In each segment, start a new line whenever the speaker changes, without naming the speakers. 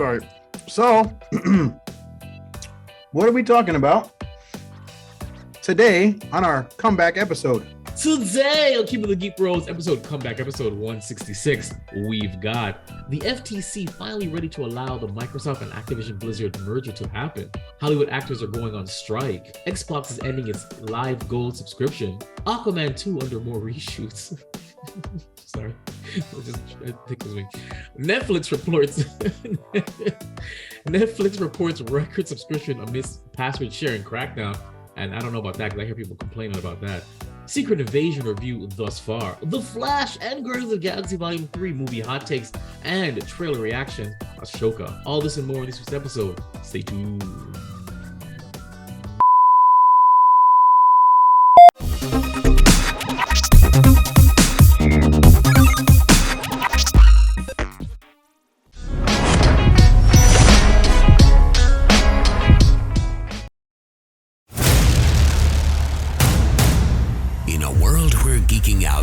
Sorry. So, what are we talking about today on our comeback episode?
Today on Keepin the Geek Bros comeback episode 166, we've got the FTC finally ready to allow the Microsoft and Activision Blizzard merger to happen. Hollywood actors are going on strike. Xbox is ending its Live Gold subscription. Aquaman 2 under more reshoots. Sorry, it tickles me. Netflix reports record subscription amidst password sharing crackdown. And I don't know about that because I hear people complaining about that. Secret Invasion review thus far. The Flash and Guardians of the Galaxy Volume 3 movie hot takes and trailer reaction. Ahsoka. All this and more in this week's episode. Stay tuned.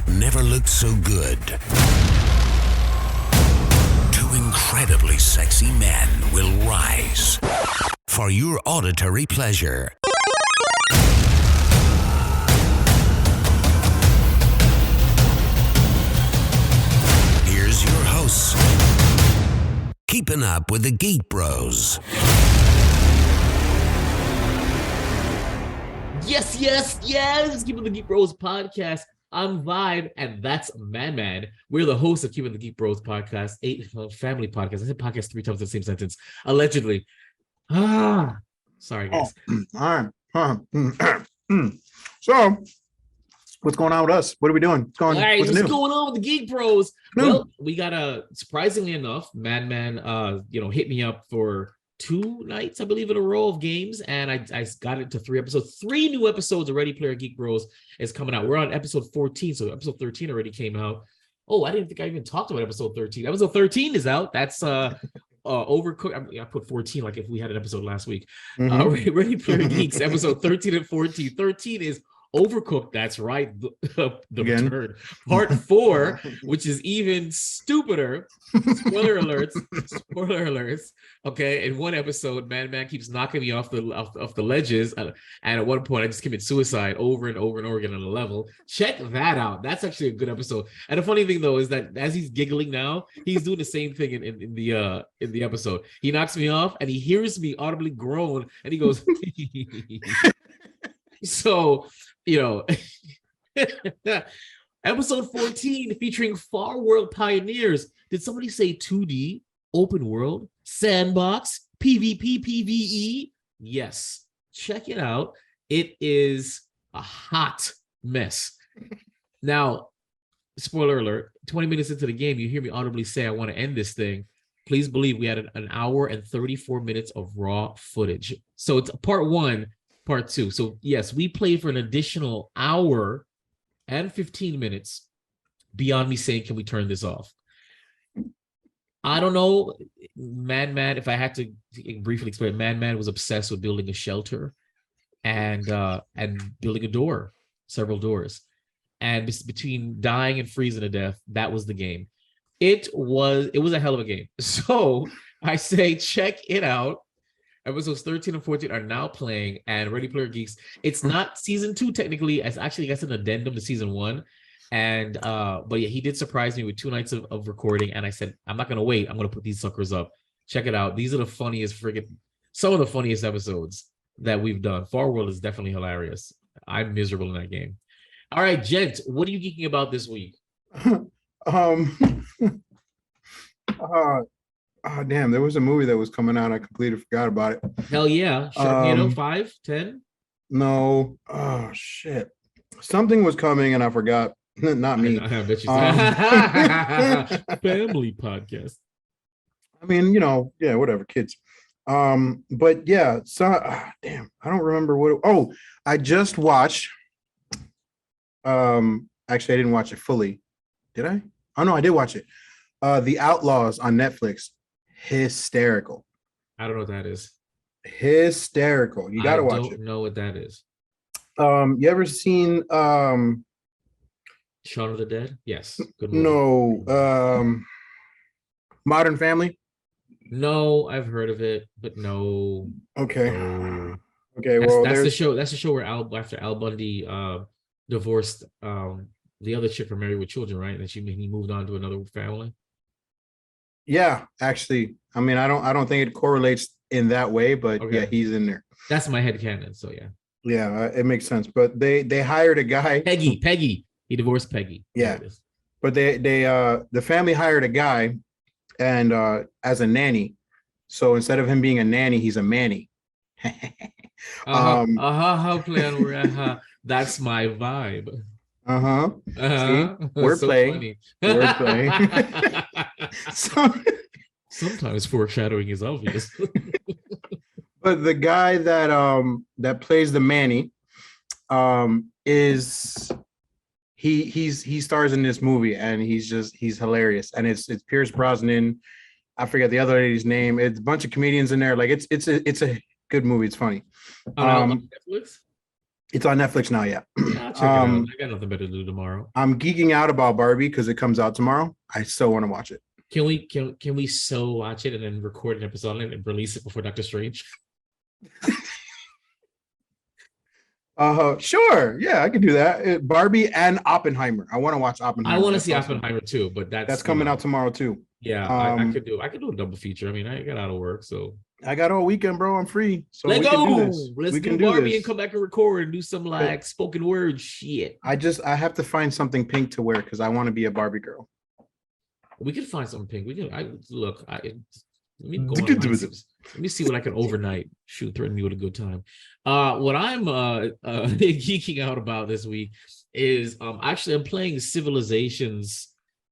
Never looked so good. Two incredibly sexy men will rise for your auditory pleasure. Here's your hosts, Keeping Up with the Geek Bros.
Yes. Keepin the Geek Bros podcast. I'm Vibe, and that's Man. We're the hosts of Keepin the Geek Bros podcast, family podcast. I said podcast 3 times in the same sentence, allegedly. Sorry, guys.
All right. So, what's going on with us? What are we doing? What's
going on with the Geek Bros? Well, we got surprisingly enough, Man, hit me up for 2 nights, I believe, in a row of games, and I got it to 3 episodes. 3 new episodes of Ready Player Geek Bros is coming out. We're on episode 14, so episode 13 already came out. Oh, I didn't think I even talked about episode 13. Episode 13 is out. That's Overcooked. I put 14 like if we had an episode last week. Ready Player Geeks episode 13 and 14. 13 is Overcooked. That's right. The return. Part 4, which is even stupider. Spoiler alerts. Okay, in one episode, Man keeps knocking me off the ledges, and at one point, I just commit suicide over and over again on a level. Check that out. That's actually a good episode. And the funny thing though is that as he's giggling now, he's doing the same thing in the episode. He knocks me off, and he hears me audibly groan, and he goes. So, episode 14 featuring Far World Pioneers. Did somebody say 2D, open world, sandbox, PvP, PvE? Yes. Check it out. It is a hot mess. Now, spoiler alert, 20 minutes into the game, you hear me audibly say, I want to end this thing. Please believe we had an hour and 34 minutes of raw footage. So it's part 1. Part 2. So yes, we played for an additional hour and 15 minutes beyond me saying, can we turn this off? I don't know. Man, if I had to briefly explain, Man was obsessed with building a shelter and building a door, several doors. And between dying and freezing to death, that was the game. It was a hell of a game. So I say, check it out. Episodes 13 and 14 are now playing, and Ready Player Geeks. It's not season 2 technically. It's actually, I guess, an addendum to season 1. And but yeah, he did surprise me with 2 nights of recording, and I said, I'm not gonna wait. I'm gonna put these suckers up. Check it out. These are some of the funniest episodes that we've done. Far World is definitely hilarious. I'm miserable in that game. All right, gent, what are you geeking about this week?
Oh, damn, there was a movie that was coming out. I completely forgot about it.
Hell yeah. Sharknado 5, 10?
No. Oh, shit. Something was coming and I forgot. Not me.
I bet you family podcast.
I mean, yeah, whatever, kids. But yeah, damn, I don't remember I just watched. Actually, I didn't watch it fully. Did I? Oh no, I did watch it. The Outlaws on Netflix. Hysterical.
I don't know what that is.
Hysterical. You gotta watch it. I
don't know what that is.
You ever seen
Shaun of the Dead? Yes. Good movie.
No. Modern Family?
No, I've heard of it, but no.
Okay.
No.
Okay.
That's
Well,
that's the
there's
show. That's the show where after Al Bundy divorced the other chick from Married with Children, right? And he moved on to another family.
yeah. Actually, I mean, I don't think it correlates in that way, but yeah,
Okay.
he's in there.
That's my head canon. So yeah.
Yeah, it makes sense. But they hired a guy.
Peggy. He divorced Peggy. There
Yeah,
it is.
but the family hired a guy and as a nanny. So instead of him being a nanny, he's a manny. um,
How plan where that's my vibe.
uh-huh. See,
So
wordplay.
funny.
Wordplay. So,
Sometimes foreshadowing is obvious.
but the guy that plays the Manny is he stars in this movie and he's hilarious, and it's Pierce Brosnan. I forget the other lady's name. It's a bunch of comedians in there. Like it's a good movie. It's funny.
On Netflix?
It's on Netflix now. Yeah.
I'll check it out. I got nothing better to do tomorrow.
I'm geeking out about Barbie because it comes out tomorrow. I still want to watch it.
Can we so watch it and then record an episode on it and release it before Doctor Strange?
Sure. Yeah, I could do that. Barbie and Oppenheimer. I want to watch Oppenheimer.
I want to see Oppenheimer too, but that's
coming out tomorrow too.
Yeah, I could do a double feature. I mean, I got out of work, so
I got all weekend, bro. I'm free. So
let's go.
Let's
do Barbie and come back and record and do some like spoken word shit.
I have to find something pink to wear because I want to be a Barbie girl.
We can find something pink. We can. Let me go let me see what I can overnight. Shoot, threaten me with a good time. What I'm geeking out about this week is actually I'm playing Civilizations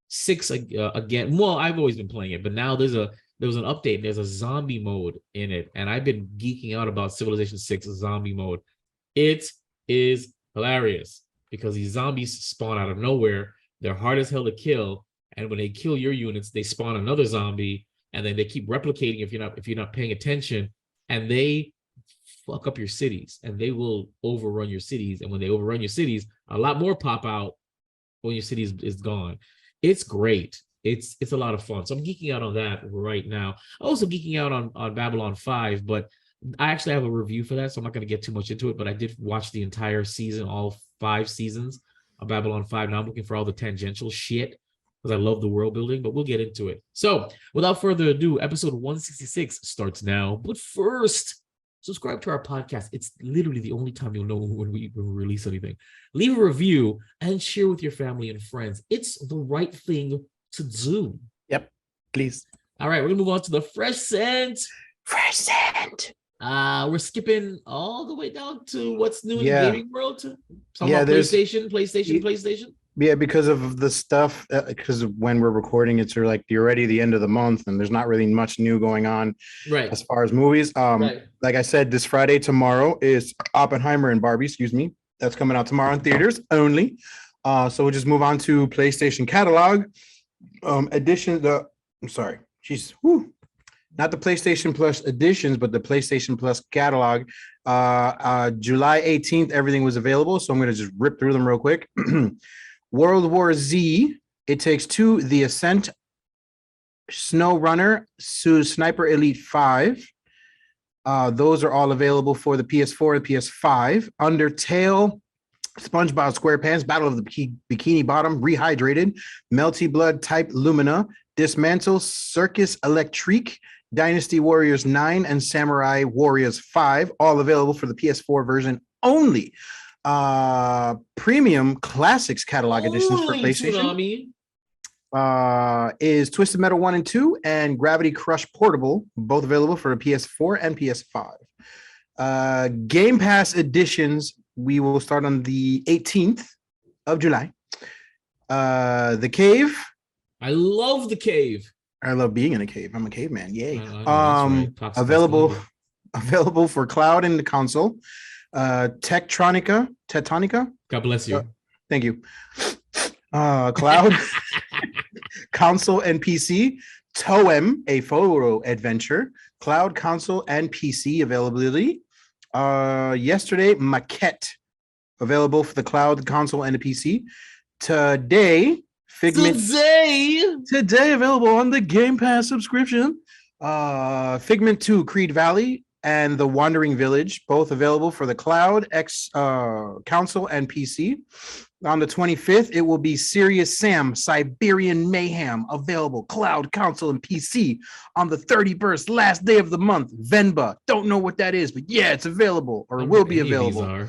6 again. Well, I've always been playing it, but now there was an update and there's a zombie mode in it, and I've been geeking out about Civilization 6 zombie mode. It is hilarious because these zombies spawn out of nowhere. They're hard as hell to kill, and when they kill your units, they spawn another zombie, and then they keep replicating if you're not paying attention, and they fuck up your cities, and they will overrun your cities. And when they overrun your cities, a lot more pop out when your city is gone. It's great. It's a lot of fun. So I'm geeking out on that right now. I'm also geeking out on Babylon 5, but I actually have a review for that, so I'm not going to get too much into it, but I did watch the entire season, all 5 seasons of Babylon 5. Now I'm looking for all the tangential shit because I love the world building, but we'll get into it. So without further ado, episode 166 starts now. But first, subscribe to our podcast. It's literally the only time you'll know when we release anything. Leave a review and share with your family and friends. It's the right thing to do.
Yep, please.
All right, we're gonna move on to the fresh scent.
Fresh scent.
We're skipping all the way down to what's new in the gaming world. PlayStation.
Yeah, because of the stuff. Because when we're recording, it's like already the end of the month, and there's not really much new going on,
right?
As far as movies,
right.
Like I said, this Friday, tomorrow is Oppenheimer and Barbie. Excuse me, that's coming out tomorrow in theaters only. So we'll just move on to PlayStation catalog. Edition. I'm sorry. Jeez. Whew. Not the PlayStation Plus editions, but the PlayStation Plus catalog. July 18th, everything was available. So I'm going to just rip through them real quick. World War Z, It Takes Two, The Ascent, Snow Runner, Sniper Elite 5. Those are all available for the PS4 and PS5. Undertale, SpongeBob SquarePants, Battle of the Bikini Bottom, Rehydrated, Melty Blood Type Lumina, Dismantle, Circus Electrique, Dynasty Warriors 9, and Samurai Warriors 5, all available for the PS4 version only. Premium Classics catalog editions for PlayStation is Twisted Metal 1 and 2 and Gravity Crush Portable, both available for the PS4 and PS5. Game Pass editions, we will start on the 18th of July. The Cave.
I love The Cave.
I love being in a cave. I'm a caveman. Yay.
Right.
Available for cloud and the console. Tectonica.
God bless you.
Thank you. Cloud, console, and PC. Toem, a photo adventure. Cloud, console, and PC availability. Yesterday, Maquette, available for the cloud, console, and the PC. Today, Figment. Today available on the Game Pass subscription. Figment 2, Creed Valley, and The Wandering Village, both available for the cloud, console, and PC. On the 25th, it will be Serious Sam, Siberian Mayhem, available cloud, console, and PC. On the 31st, last day of the month, Venba. Don't know what that is, but yeah, it's available or will be available.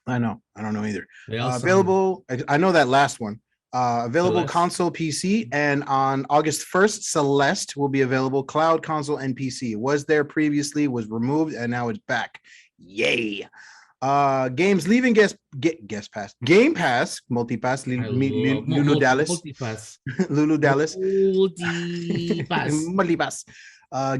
I know. I don't know either. Available. I know that last one. Available Celeste. Console, PC, and on August 1st, Celeste will be available cloud, console, and PC. It was there previously, was removed, and now it's back. Yay! Games leaving guest pass. Game Pass, multipass, Lulu Dallas. Multipass. Lulu Dallas. Multipass.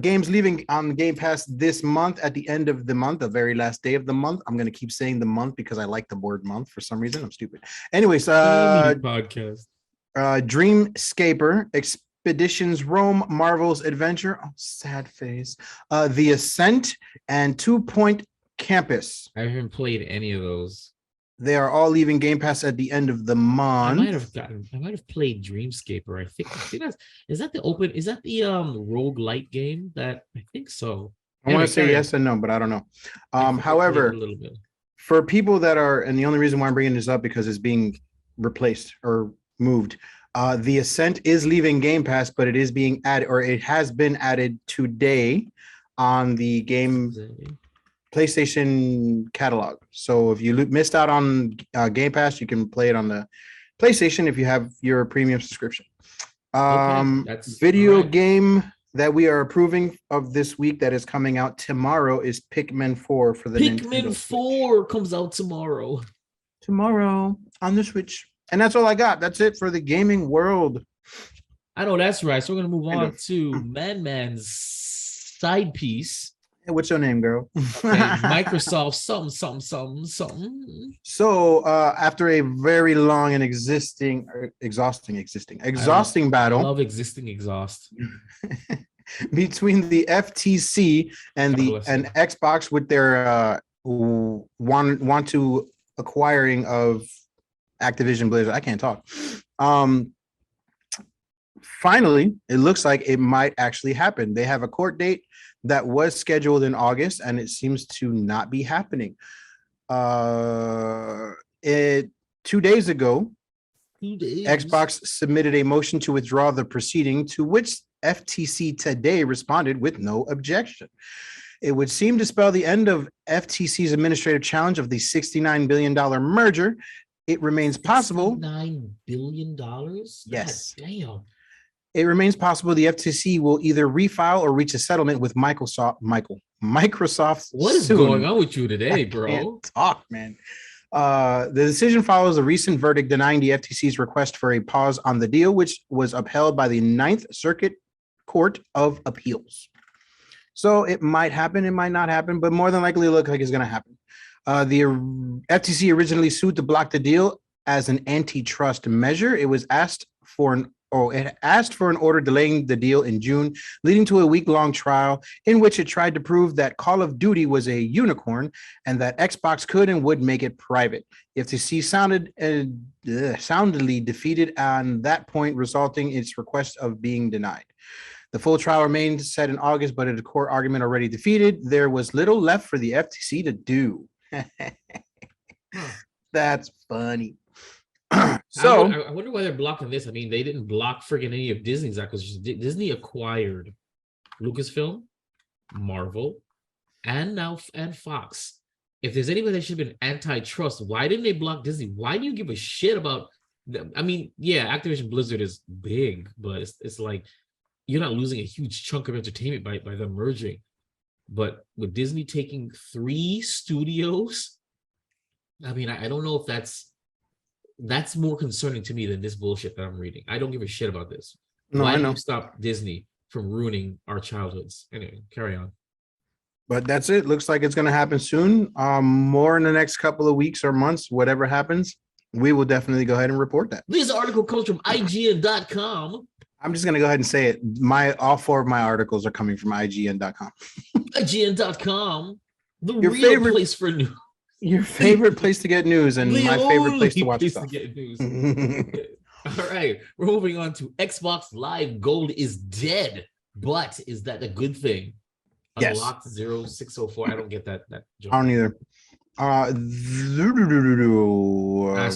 Games leaving on Game Pass this month at the end of the month, the very last day of the month. I'm gonna keep saying the month because I like the word month for some reason. I'm stupid. Anyways,
podcast.
Dreamscaper, Expeditions Rome, Marvel's Adventure. Oh, sad face. The Ascent and 2 Point Campus.
I haven't played any of those.
They are all leaving Game Pass at the end of the month.
I might have played Dreamscaper. I think is that the roguelite game that I think so.
I want to say yes and no, but I don't know. However, for people that are, and the only reason why I'm bringing this up because it's being replaced or moved. The Ascent is leaving Game Pass, but it is being added, or it has been added today on the PlayStation catalog. So if you missed out on Game Pass, you can play it on the PlayStation if you have your premium subscription. Video game that we are approving of this week that is coming out tomorrow is Pikmin 4 for the
Pikmin 4 comes out tomorrow.
Tomorrow on the Switch. And that's all I got. That's it for the gaming world.
I know that's right. So we're gonna move on to Man's side piece.
What's your name, girl?
Microsoft something.
So after a very long and exhausting battle.
I love existing exhaust.
Between the FTC and Xbox with their want to acquiring of Activision Blizzard. I can't talk. Finally, it looks like it might actually happen. They have a court date that was scheduled in August, and it seems to not be happening. 2 days ago, Xbox submitted a motion to withdraw the proceeding, to which FTC today responded with no objection. It would seem to spell the end of FTC's administrative challenge of the $69 billion merger. It remains possible. $9
billion?
Yes.
God damn.
It remains possible the FTC will either refile or reach a settlement with Microsoft.
What is going on with you today, bro?
I can't talk, man. The decision follows a recent verdict denying the FTC's request for a pause on the deal, which was upheld by the Ninth Circuit Court of Appeals. So it might happen, it might not happen, but more than likely it looks like it's going to happen. The FTC originally sued to block the deal as an antitrust measure. It asked for an order delaying the deal in June, leading to a week-long trial in which it tried to prove that Call of Duty was a unicorn and that Xbox could and would make it private. The FTC soundly defeated on that point, resulting in its request of being denied. The full trial remained set in August, but in a court argument already defeated, there was little left for the FTC to do. That's funny. So
I wonder why they're blocking this. I mean, they didn't block friggin' any of Disney's acquisitions. Disney acquired Lucasfilm, Marvel, and Fox. If there's anybody that should have been antitrust, why didn't they block Disney? Why do you give a shit about them? I mean, yeah, Activision Blizzard is big, but it's like you're not losing a huge chunk of entertainment by them merging. But with Disney taking 3 studios, I mean, I don't know if that's more concerning to me than this bullshit that I'm reading. I don't give a shit about this.
No,
Why
I know.
do you stop Disney from ruining our childhoods? Anyway, carry on.
But that's it. Looks like it's going to happen soon. More in the next couple of weeks or months, whatever happens, we will definitely go ahead and report that.
This article comes from IGN.com.
I'm just going to go ahead and say it. All 4 of my articles are coming from IGN.com.
IGN.com, your favorite place for news.
Your favorite place to get news and my favorite place to watch stuff.
To get news. All right, we're moving on to Xbox Live Gold is dead. But is that a good thing?
Yes.
Unlocked 0604. I don't get that joke.
I don't either.
That's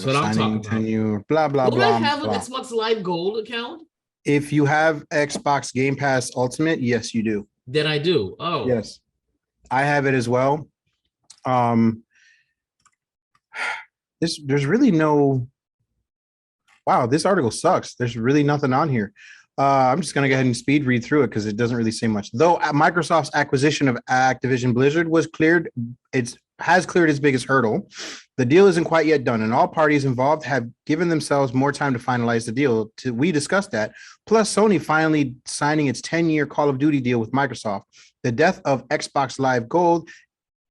what I'm
Signing
talking about.
tenure, blah blah
Would I
blah.
have an
blah.
Xbox Live Gold account?
If you have Xbox Game Pass Ultimate, yes, you do.
Then I do. Oh,
Yes, I have it as well. There's really no. Wow, this article sucks. There's really nothing on here. I'm just gonna go ahead and speed read through it because it doesn't really say much. Though Microsoft's acquisition of Activision Blizzard has cleared its biggest hurdle. The deal isn't quite yet done, and all parties involved have given themselves more time to finalize the deal. We discussed that. Plus, Sony finally signing its 10-year Call of Duty deal with Microsoft. The death of Xbox Live Gold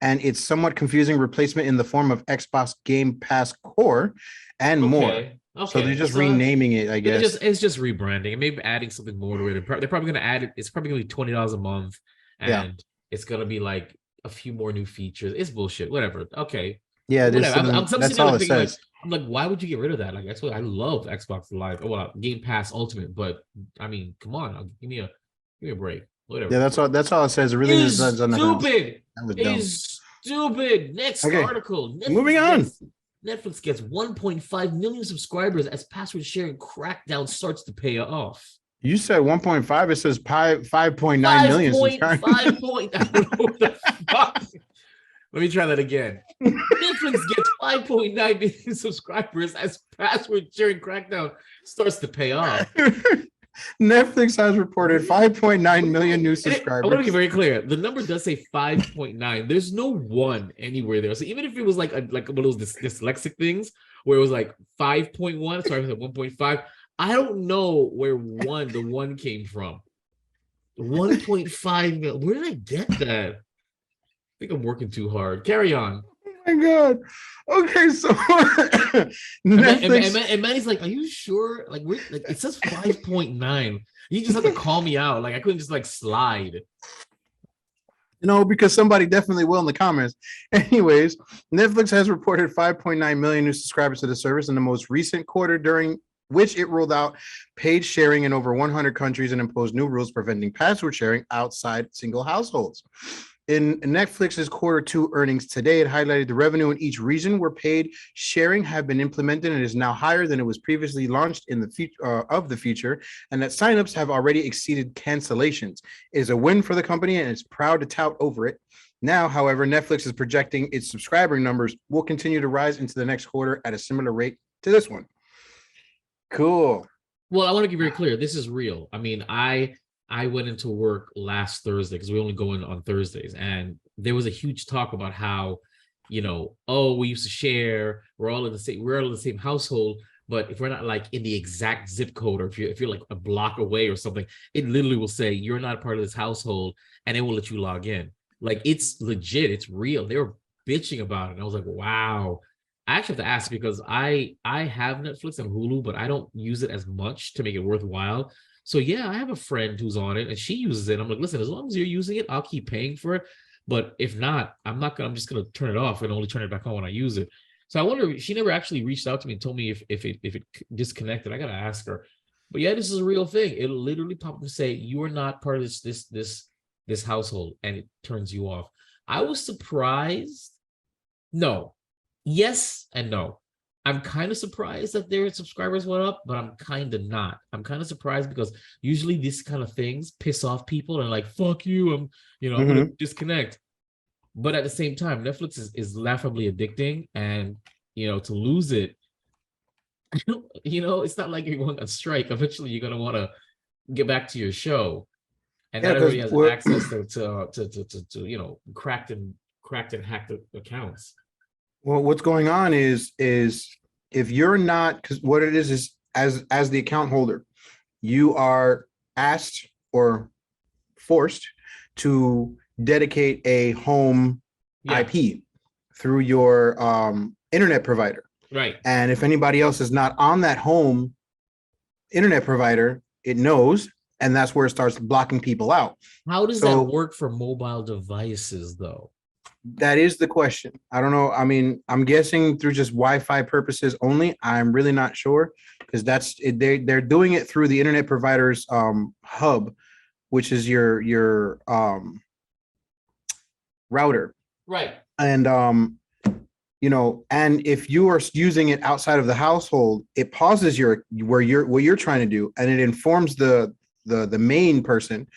and its somewhat confusing replacement in the form of Xbox Game Pass Core and more.
okay.
So they're just renaming it, I guess.
It's just rebranding and maybe adding something more to it. They're probably going to add it. It's probably going to be $20 a month, and it's going to be like a few more new features. It's bullshit. Whatever. Okay.
Yeah, that's all it says.
I'm like, why would you get rid of that? Like, that's what I love Xbox Live. Well, Game Pass Ultimate, but I mean, come on, give me a break. Whatever.
Yeah, that's all it says. It really
is stupid.
Is
stupid. Next article.
Moving on.
Netflix gets 1.5 million subscribers as password sharing crackdown starts to pay off.
You said 1.5. It says 5.9 million subscribers.
5 point. I don't know what the fuck. Let me try that again. Netflix gets 5.9 million subscribers as password sharing crackdown starts to pay off.
Netflix has reported 5.9 million new subscribers.
I want to be very clear. The number does say 5.9. There's no one anywhere there. So even if it was like one of those dyslexic things where it was like 5.1, sorry, 1.5, I don't know where the one came from. 1.5 million. Where did I get that? I think I'm working too hard. Carry on.
Oh my god. Okay, so
Netflix and Manny's like, are you sure? Like, it says 5.9. You just have to call me out. Like, I couldn't just like slide.
Because somebody definitely will in the comments. Anyways, Netflix has reported 5.9 million new subscribers to the service in the most recent quarter, during which it rolled out paid sharing in over 100 countries and imposed new rules preventing password sharing outside single households. In Netflix's Q2 earnings today, it highlighted the revenue in each region where paid sharing have been implemented and is now higher than it was previously launched in the future, and that signups have already exceeded cancellations. It is a win for the company and it's proud to tout over it. Now, however, Netflix is projecting its subscriber numbers will continue to rise into the next quarter at a similar rate to this one. Cool.
Well, I want to be very clear. This is real. I mean, I went into work last Thursday because we only go in on Thursdays. And there was a huge talk about how, we used to share, we're all in the same household. But if we're not like in the exact zip code, or if you're like a block away or something, it literally will say you're not a part of this household and it will let you log in. Like, it's legit, it's real. They were bitching about it. And I was like, wow. I actually have to ask because I have Netflix and Hulu, but I don't use it as much to make it worthwhile. So yeah, I have a friend who's on it and she uses it. I'm like, listen, as long as you're using it, I'll keep paying for it. But if not, I'm just gonna turn it off and only turn it back on when I use it. So I wonder, she never actually reached out to me and told me if it disconnected. I gotta ask her. But yeah, this is a real thing. It'll literally pop up and say you are not part of this household, and it turns you off. I was surprised. No, yes and no. I'm kind of surprised that their subscribers went up, but I'm kind of not. I'm kind of surprised because usually these kind of things piss off people and like, fuck you, I'm going to disconnect. But at the same time, Netflix is laughably addicting, and, to lose it, it's not like you're going on strike. Eventually, you're going to want to get back to your show. And not everybody has access to cracked and hacked accounts.
Well, what's going on is if you're not, because what it is as the account holder, you are asked or forced to dedicate a home IP through your internet provider.
Right.
And if anybody else is not on that home internet provider, it knows, and that's where it starts blocking people out.
How does that work for mobile devices, though?
That is the question. I don't know. I mean, I'm guessing through just Wi-Fi purposes only. I'm really not sure because that's they're doing it through the internet provider's hub, which is your router.
Right.
And and if you are using it outside of the household, it pauses what you're trying to do, and it informs the main person.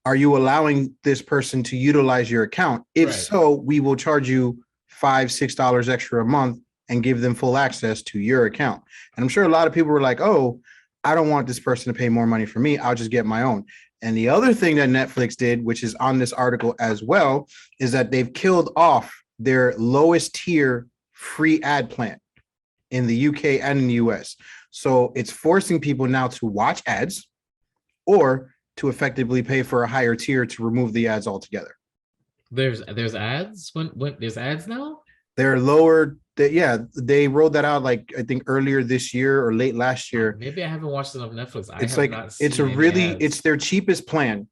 Are you allowing this person to utilize your account? If so, we will charge you $5-6 extra a month and give them full access to your account. And I'm sure a lot of people were like, oh, I don't want this person to pay more money for me. I'll just get my own. And the other thing that Netflix did, which is on this article as well, is that they've killed off their lowest tier free ad plan in the UK and in the US. So it's forcing people now to watch ads or to effectively pay for a higher tier to remove the ads altogether.
There's ads when there's ads now?
They're lower. They rolled that out like I think earlier this year or late last year.
Maybe I haven't watched enough Netflix.
It's their cheapest plan,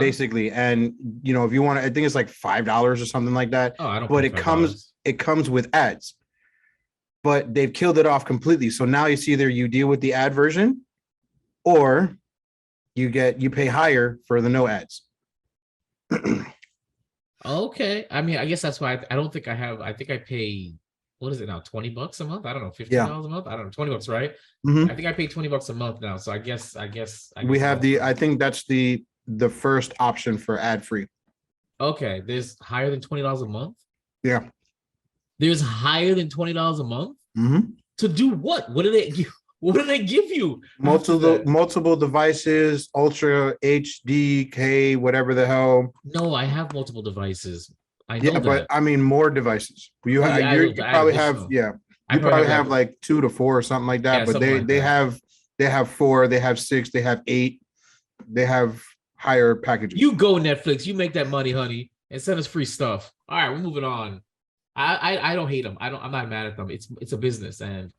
basically. And if you want to, I think it's like $5 or something like that.
Oh, I don't.
But it comes with ads. But they've killed it off completely. So now it's either you deal with the ad version, or you pay higher for the no ads.
Okay. I mean, I guess that's why I don't think I have. I think I pay, what is it now? $20 a month? I don't know, $15 a month. I don't know, $20, right?
Mm-hmm.
I think I pay $20 a month now. So I guess
we have I think that's the first option for ad free.
Okay. There's higher than $20 a month.
Yeah.
There's higher than $20 a month.
Mm-hmm.
To do what? What do they give? What do they give you?
Multiple devices, Ultra HD, K, whatever the hell.
No, I have multiple devices. I know that.
But I mean more devices. You probably have like 2 to 4 or something like that. But they have 4, they have 6, they have 8, they have higher packages.
You go Netflix, you make that money, honey, and send us free stuff. All right, we're moving on. I don't hate them. I'm not mad at them. It's a business, and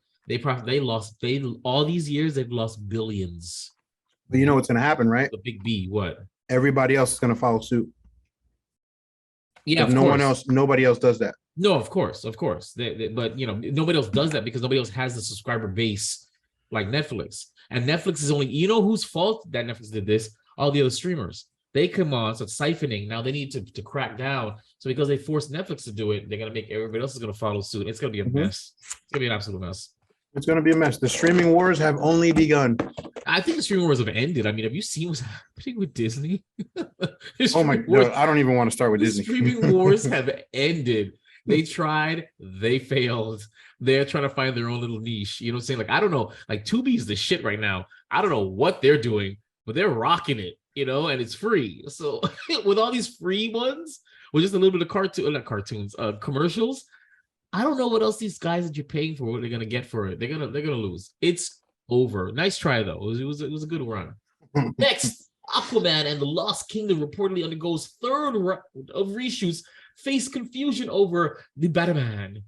all these years they've lost billions.
But you know what's gonna happen, right?
The big B. What?
Everybody else is gonna follow suit.
Yeah,
nobody else does that.
No, of course. But nobody else does that because nobody else has the subscriber base like Netflix. And Netflix is only, whose fault that Netflix did this? All the other streamers. They come on, so it's siphoning. Now they need to crack down. So because they forced Netflix to do it, they're gonna make everybody else is gonna follow suit. It's gonna be a mess. It's gonna be an absolute mess.
It's gonna be a mess. The streaming wars have only begun.
I think the streaming wars have ended. I mean, have you seen what's happening with Disney?
Oh my God, I don't even want to start with Disney.
Streaming wars have ended. They tried, they failed. They're trying to find their own little niche. You know what I'm saying? Like, I don't know. Like, Tubi is the shit right now. I don't know what they're doing, but they're rocking it, and it's free. So with all these free ones, with just a little bit of commercials, I don't know what else these guys that you're paying for, what they're gonna get for it. They're gonna lose. It's over. Nice try though. It was a good run. Next, Aquaman and the Lost Kingdom reportedly undergoes third round of reshoots, face confusion over the Batman.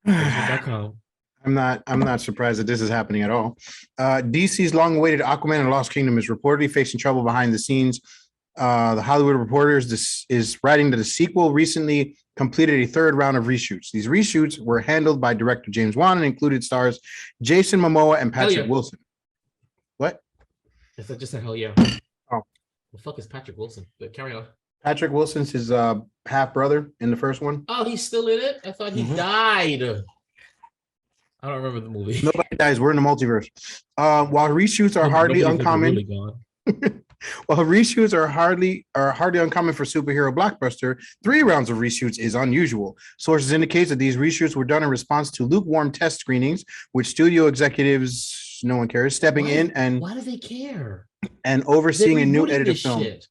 I'm not surprised that this is happening at all. DC's long-awaited Aquaman and Lost Kingdom is reportedly facing trouble behind the scenes. The Hollywood Reporter is writing that a sequel recently completed a third round of reshoots. These reshoots were handled by director James Juan and included stars Jason Momoa and Patrick Wilson. What?
I just said hell yeah.
Oh.
The fuck is Patrick Wilson? But carry on.
Patrick Wilson's his half brother in the first one.
Oh, he's still in it? I thought he died. I don't remember the movie.
Nobody dies. We're in the multiverse. While reshoots are hardly uncommon. Really While reshoots are hardly uncommon for superhero blockbuster, 3 rounds of reshoots is unusual. Sources indicate that these reshoots were done in response to lukewarm test screenings, with studio executives, no one cares, stepping in and
why do they care?
And overseeing a new edited film.
Shit.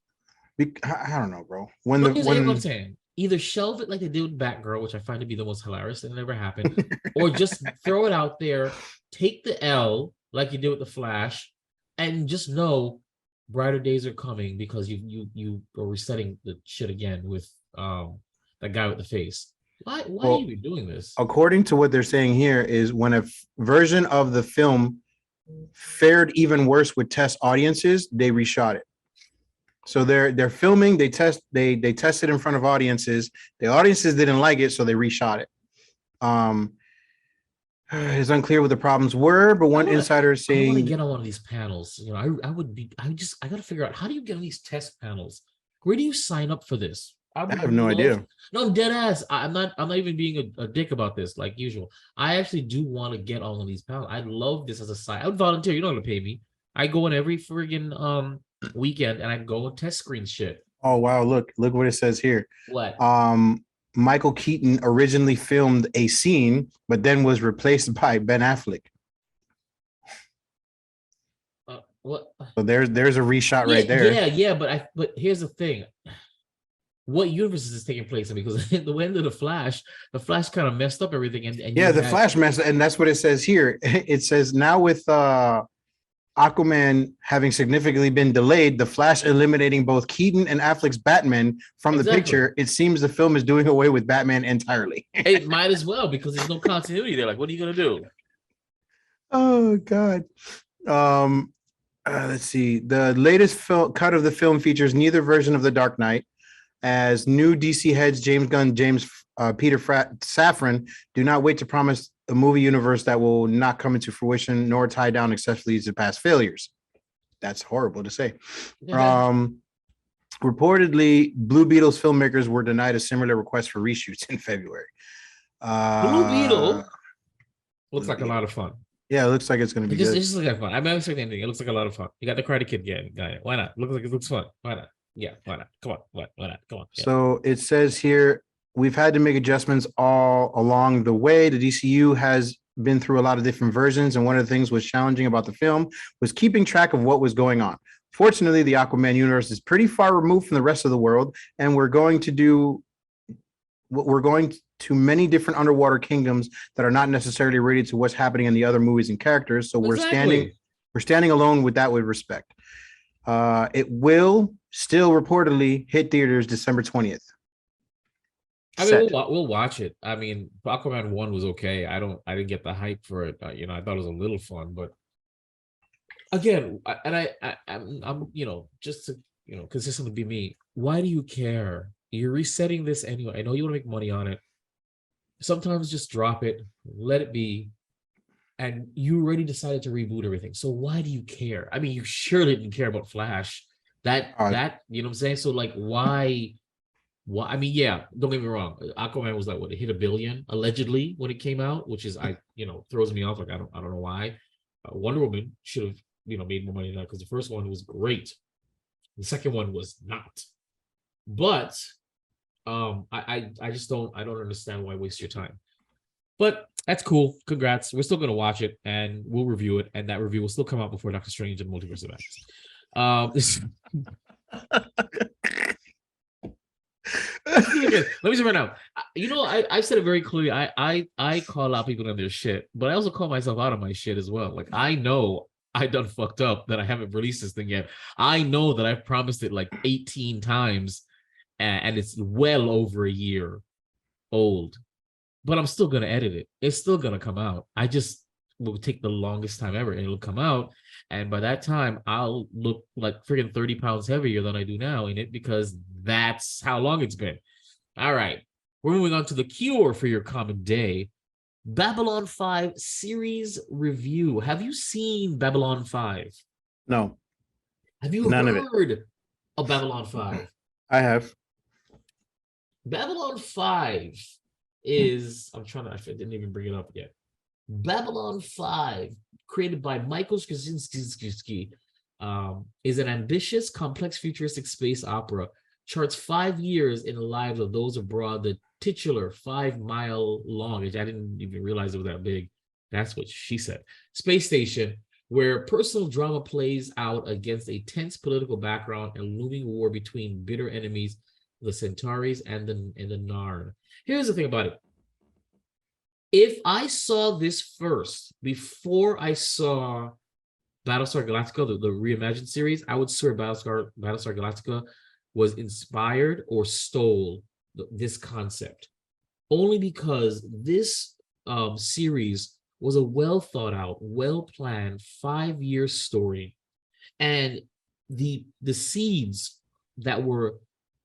I don't know, bro.
I'm saying, either shelve it like they did with Batgirl, which I find to be the most hilarious thing that ever happened, or just throw it out there, take the L like you did with the Flash, and just know brighter days are coming because you are resetting the shit again with that guy with the face. Why are you doing this? According
to what they're saying here is when a version of the film fared even worse with test audiences, they reshot it. So they're filming, they tested in front of audiences. The audiences didn't like it, so they reshot it. It's unclear what the problems were, but one insider is
I want to
saying
get on one of these panels. You know, I would be. I got to figure out how do you get on these test panels. Where do you sign up for this?
I have no idea.
No, I'm dead ass. I'm not. I'm not even being a dick about this, like usual. I actually do want to get on one of these panels. I love this as a side. I would volunteer. You're not gonna pay me. I go in every friggin' weekend and I go and test screen shit.
Oh wow, look what it says here.
What?
Michael Keaton originally filmed a scene, but then was replaced by Ben Affleck.
What?
So there's a reshot right there.
Yeah, but here's the thing. What universe is this taking place in? Because at the end of the Flash kind of messed up everything. And
Yeah, the Flash mess, and that's what it says here. It says now with Aquaman having significantly been delayed, the Flash eliminating both Keaton and Affleck's Batman from the picture, it seems the film is doing away with Batman entirely.
It might as well, because there's no continuity there. Like, what are you gonna do?
Oh God. Let's see. The latest cut of the film features neither version of the Dark Knight, as new DC heads James Gunn, Peter Safran do not wait to promise a movie universe that will not come into fruition nor tie down excessively to past failures. That's horrible to say.
Yeah.
Reportedly, Blue Beetle's filmmakers were denied a similar request for reshoots in February.
Blue Beetle looks like a lot of fun.
Yeah, it looks like it's going to be good.
It just looks like fun. I'm not expecting anything. It looks like a lot of fun. You got the Karate Kid guy. Why not? It looks fun. Why not? Yeah, why not? Come on. Why not? Come on. Yeah.
So it says here, we've had to make adjustments all along the way. The DCU has been through a lot of different versions, and one of the things was challenging about the film was keeping track of what was going on. Fortunately, the Aquaman universe is pretty far removed from the rest of the world, and we're going to many different underwater kingdoms that are not necessarily related to what's happening in the other movies and characters. So we're standing alone with that with respect. It will still reportedly hit theaters December 20th.
I mean, we'll watch it. I mean, Aquaman 1 was okay. I didn't get the hype for it. I thought it was a little fun, but again, I'm just to consistently be me. Why do you care? You're resetting this anyway. I know you want to make money on it. Sometimes just drop it, let it be. And you already decided to reboot everything. So why do you care? I mean, you surely didn't care about Flash. That you know what I'm saying? So like, why? I mean, yeah, don't get me wrong. Aquaman was like, what, it hit $1 billion allegedly when it came out, which is throws me off. Like, I don't know why. Wonder Woman should have made more money than that, because the first one was great. The second one was not. But I just don't understand why waste your time. But that's cool. Congrats. We're still going to watch it, and we'll review it, and that review will still come out before Doctor Strange and Multiverse of Madness. Let me say right now. I said it very clearly. I call out people on their shit, but I also call myself out on my shit as well. Like, I know I done fucked up that I haven't released this thing yet. I know that I've promised it like 18 times, and it's well over a year old. But I'm still going to edit it. It's still going to come out. I just will take the longest time ever, and it'll come out. And by that time, I'll look like freaking 30 pounds heavier than I do now in it, because that's how long it's been. All right. We're moving on to the cure for your common day. Babylon 5 series review. Have you seen Babylon 5?
No.
Have you heard of Babylon 5?
I have.
Babylon 5 is, I didn't even bring it up yet. Babylon 5, created by Michael Straczynski, is an ambitious, complex, futuristic space opera. Charts 5 years in the lives of those aboard the titular 5-mile long, I didn't even realize it was that big. That's what she said. Space station, where personal drama plays out against a tense political background and looming war between bitter enemies, the Centaurs and the Narn. Here's the thing about it. If I saw this first before I saw Battlestar Galactica, the reimagined series, I would swear Battlestar Galactica was inspired or stole this concept, only because this series was a well thought out, well planned 5-year story, and the seeds that were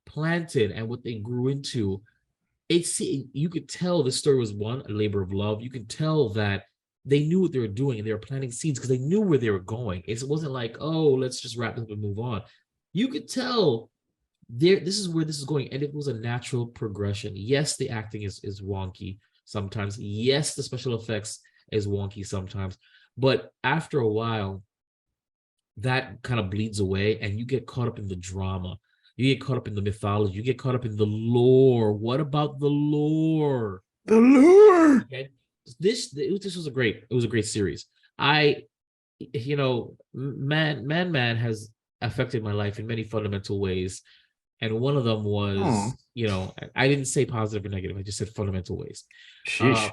planted and what they grew into, you could tell the story was, one, a labor of love. You could tell that they knew what they were doing and they were planting seeds because they knew where they were going. It wasn't like, oh, let's just wrap this up and move on. You could tell this is where this is going, and it was a natural progression. Yes, the acting is wonky sometimes. Yes, the special effects is wonky sometimes, but after a while, that kind of bleeds away, and you get caught up in the drama. You get caught up in the mythology. You get caught up in the lore. What about the lore?
The lure.
Okay. This was a great series. Man has affected my life in many fundamental ways. And one of them was, I didn't say positive or negative. I just said fundamental ways.
Sheesh.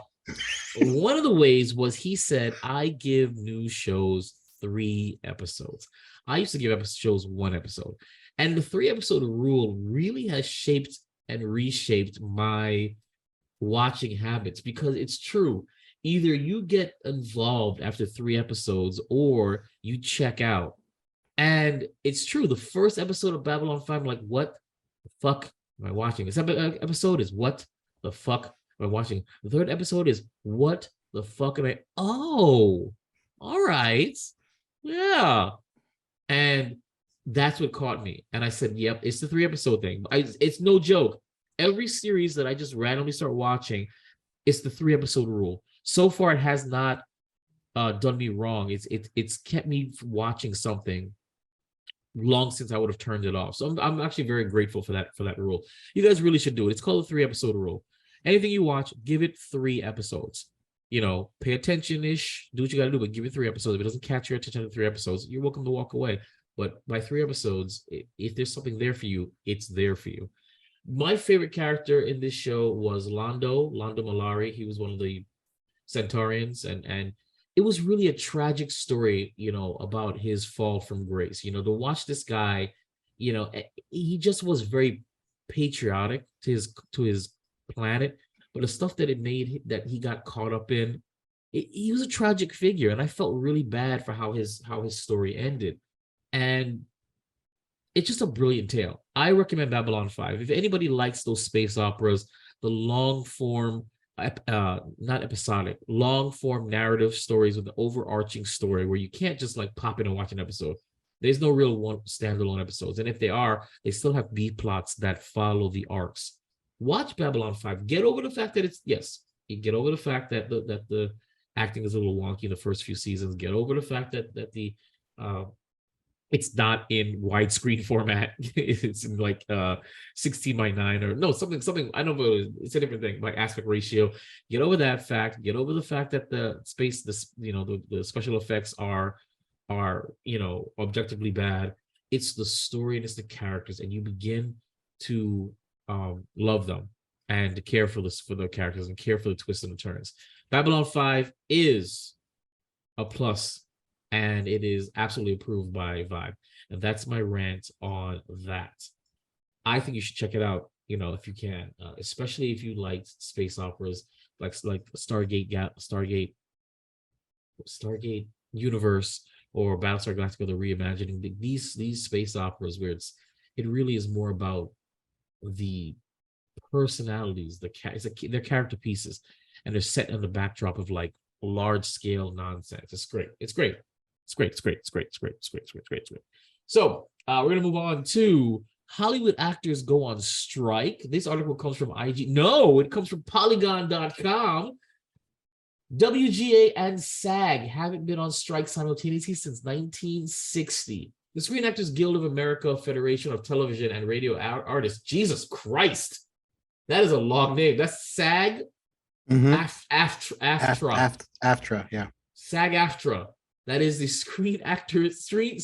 One of the ways was he said, I give new shows 3 episodes. I used to give shows 1 episode. And the 3-episode rule really has shaped and reshaped my watching habits, because it's true. Either you get involved after 3 episodes or you check out. And it's true. The first episode of Babylon 5, I'm like, what the fuck am I watching? This episode is what the fuck am I watching? The 3rd episode is what the fuck am I? Oh, all right. Yeah. And that's what caught me. And I said, yep, it's the 3-episode thing. It's no joke. Every series that I just randomly start watching, it's the 3-episode rule. So far, it has not done me wrong. It's kept me watching something long since I would have turned it off. So I'm actually very grateful for that rule. You guys really should do it. It's called the 3-episode rule. Anything you watch, give it 3 episodes. Pay attention-ish, do what you got to do, but give it 3 episodes. If it doesn't catch your attention in 3 episodes, you're welcome to walk away. But by 3 episodes, if there's something there for you, it's there for you. My favorite character in this show was Lando Malari. He was one of the Centaurians, and it was really a tragic story, about his fall from grace. To watch this guy, he just was very patriotic to his planet, but the stuff that it made that he got caught up in, he was a tragic figure, and I felt really bad for how his story ended. And it's just a brilliant tale. I recommend Babylon 5. If anybody likes those space operas, the long form, not episodic, long form narrative stories with the overarching story where you can't just like pop in and watch an episode. There's no real one standalone episodes. And if they are, they still have B plots that follow the arcs. Watch Babylon 5. Get over the fact that you get over the fact that the acting is a little wonky in the first few seasons. Get over the fact that the it's not in widescreen format. It's in like 16:9 or no, something. I don't know. It's a different thing, like aspect ratio. Get over that fact. Get over the fact that the special effects are objectively bad. It's the story and it's the characters, and you begin to love them and to care for the characters and care for the twists and the turns. Babylon 5 is a plus. And it is absolutely approved by Vibe. And that's my rant on that. I think you should check it out, if you can, especially if you like space operas, like Stargate Universe or Battlestar Galactica: The Reimagining. These space operas where it really is more about the personalities, they're character pieces, and they're set in the backdrop of like large scale nonsense. It's great. It's great. So we're going to move on to Hollywood actors go on strike. This article comes from IG. No, it comes from Polygon.com. WGA and SAG haven't been on strike simultaneously since 1960. The Screen Actors Guild of America, Federation of Television and Radio Artists. Jesus Christ. That is a long name. That's SAG.
AFTRA, yeah.
SAG-AFTRA. That is the Screen Actors Guild,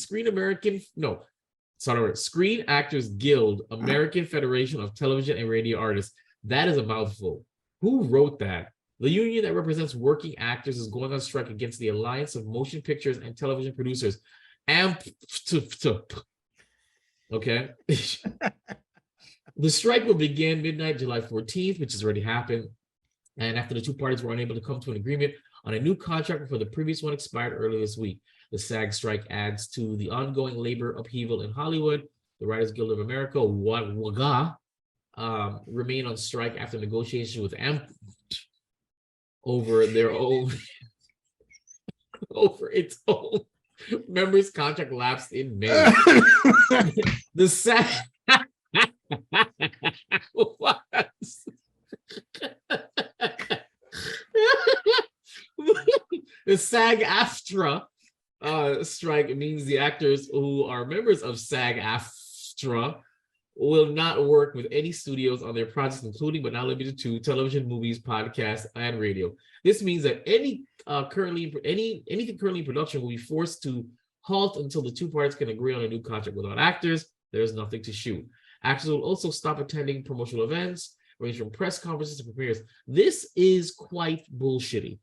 American Federation of Television and Radio Artists. That is a mouthful. Who wrote that? The union that represents working actors is going on strike against the Alliance of Motion Pictures and Television Producers. Okay. The strike will begin midnight, July 14th, which has already happened. And after the two parties were unable to come to an agreement on a new contract before the previous one expired earlier this week. The SAG strike adds to the ongoing labor upheaval in Hollywood. The Writers Guild of America, WGA, remain on strike after negotiations with over their own over its own members' contract lapsed in May. The SAG the SAG-AFTRA strike means the actors who are members of SAG-AFTRA will not work with any studios on their projects, including but not limited to television, movies, podcasts, and radio. This means that anything currently in production will be forced to halt until the two parties can agree on a new contract. Without actors, there's nothing to shoot. Actors will also stop attending promotional events, range from press conferences to premieres. This is quite bullshitty.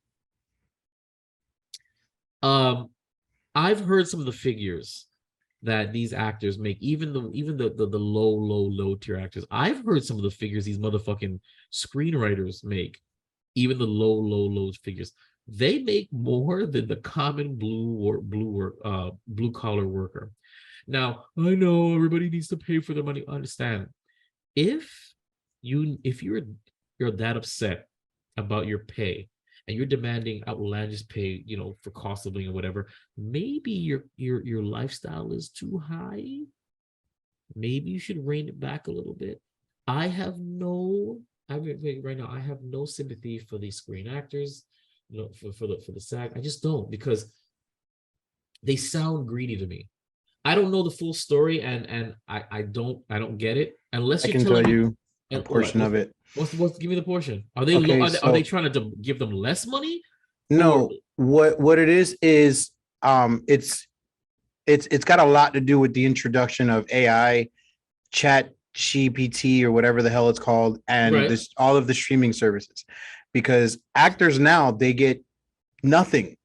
I've heard some of the figures that these actors make, even the low tier actors. I've heard some of the figures these motherfucking screenwriters make, even the low figures. They make more than the common blue collar worker. Now, I know everybody needs to pay for their money. I understand. If you're that upset about your pay and you're demanding outlandish pay, for cost of living or whatever, maybe your lifestyle is too high. Maybe you should rein it back a little bit. I have no sympathy for these screen actors, for the SAG. I just don't, because they sound greedy to me. I don't know the full story, and I don't get it unless
I
you're
can
telling
tell
me
you a portion of it.
What's give me the portion? Are they
Okay,
are they trying to give them less money?
No, what it is it's got a lot to do with the introduction of AI, chat GPT, or whatever the hell it's called, and
Right.
all of the streaming services, because actors now, they get nothing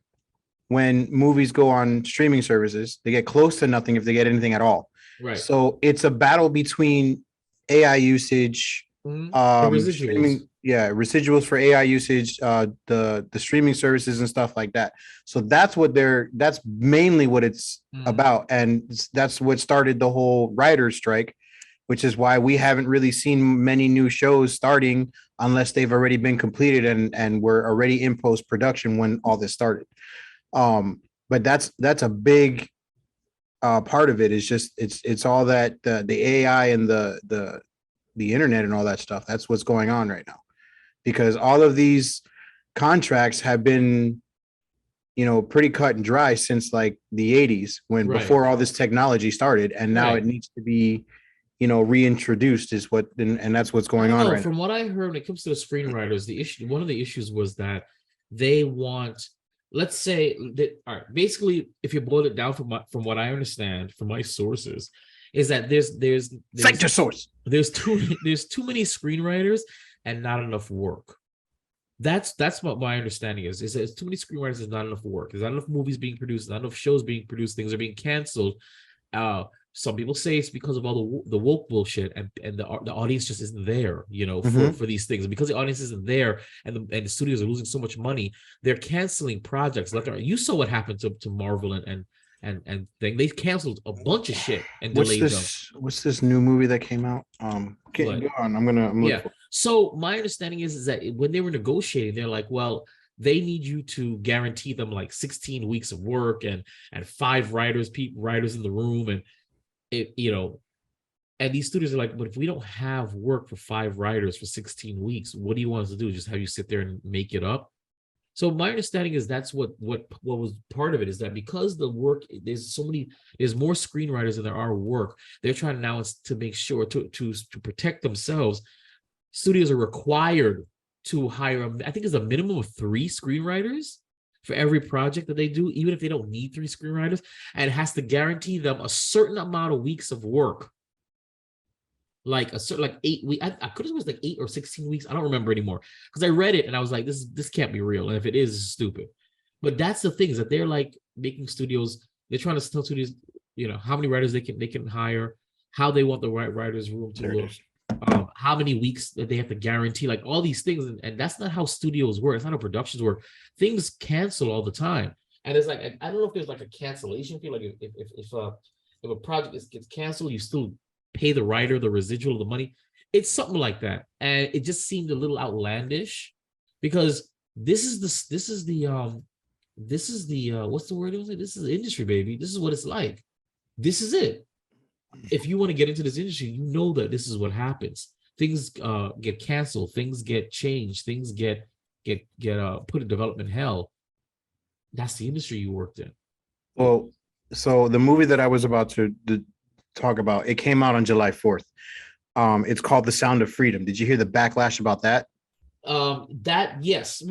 when movies go on streaming services. They get close to nothing if they get anything at all.
Right.
So it's a battle between AI usage,
The residuals.
residuals for AI usage, the streaming services and stuff like that. So that's mainly what it's about, and that's what started the whole writer's strike, which is why we haven't really seen many new shows starting unless they've already been completed and were already in post production when all this started. But that's a big part of it. Is just it's all that the AI and the internet and all that stuff. That's what's going on right now, because all of these contracts have been, pretty cut and dry since like the 80s, when before all this technology started, and now it needs to be, reintroduced, is what, and that's what's going on right now.
From what I heard, when it comes to the screenwriters, one of the issues was that they want, let's say that, all right, basically, if you boil it down from what I understand from my sources, is that there's
cite your source.
There's too many screenwriters and not enough work. That's what my understanding is. Is that it's too many screenwriters, there's not enough work. There's not enough movies being produced, not enough shows being produced, things are being canceled. Some people say it's because of all the woke bullshit, and the audience just isn't there, for these things. And because the audience isn't there, and the studios are losing so much money, they're canceling projects left and right. You saw what happened to Marvel and thing. They canceled a bunch of shit and delayed them.
What's this new movie that came out? Go on. I'm
So my understanding is that when they were negotiating, they're like, well, they need you to guarantee them like 16 weeks of work and 5 writers in the room, and and these studios are like, but if we don't have work for 5 writers for 16 weeks, what do you want us to do? Just have you sit there and make it up? So my understanding is that's what was part of it, is that because the work, there's more screenwriters than there are work. They're trying now to make sure to protect themselves. Studios are required to hire, I think it's a minimum of 3 screenwriters for every project that they do, even if they don't need 3 screenwriters, and it has to guarantee them a certain amount of weeks of work. Like 8 weeks. I could have was like 8 or 16 weeks. I don't remember anymore, because I read it and I was like, this can't be real. And if it is, it's stupid. But that's the thing, is that they're like making studios, they're trying to tell studios, how many writers they can hire, how they want the writers' room to look, how many weeks that they have to guarantee, like all these things. And that's not how studios work. It's not how productions work. Things cancel all the time. And it's like, I don't know if there's like a cancellation fee. Like if a project gets canceled, you still pay the writer the residual of the money. It's something like that. And it just seemed a little outlandish, because this is the this is the what's the word? This is the industry, baby. This is what it's like. This is it. If you want to get into this industry, you know that this is what happens. Things get canceled, things get changed, things get put in development hell. That's the industry you worked in.
Well, so the movie that I was about to talk about, it came out on July 4th. It's called The Sound of Freedom. Did you hear the backlash about that?
Yes,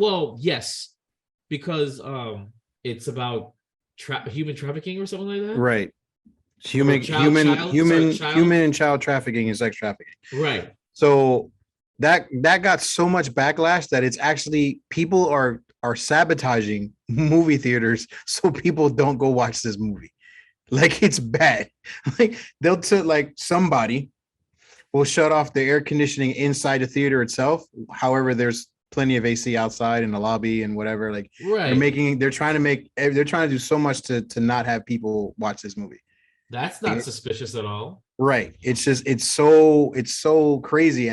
because it's about human trafficking or something like that.
Right. Human and child trafficking and sex trafficking.
Right.
So that got so much backlash that it's actually people are sabotaging movie theaters so people don't go watch this movie. Like, it's bad. Like, they'll like somebody will shut off the air conditioning inside the theater itself. However, there's plenty of AC outside in the lobby and whatever. Like,
right.
they're trying to do so much to not have people watch this movie.
That's not suspicious at all.
Right. It's just it's so crazy.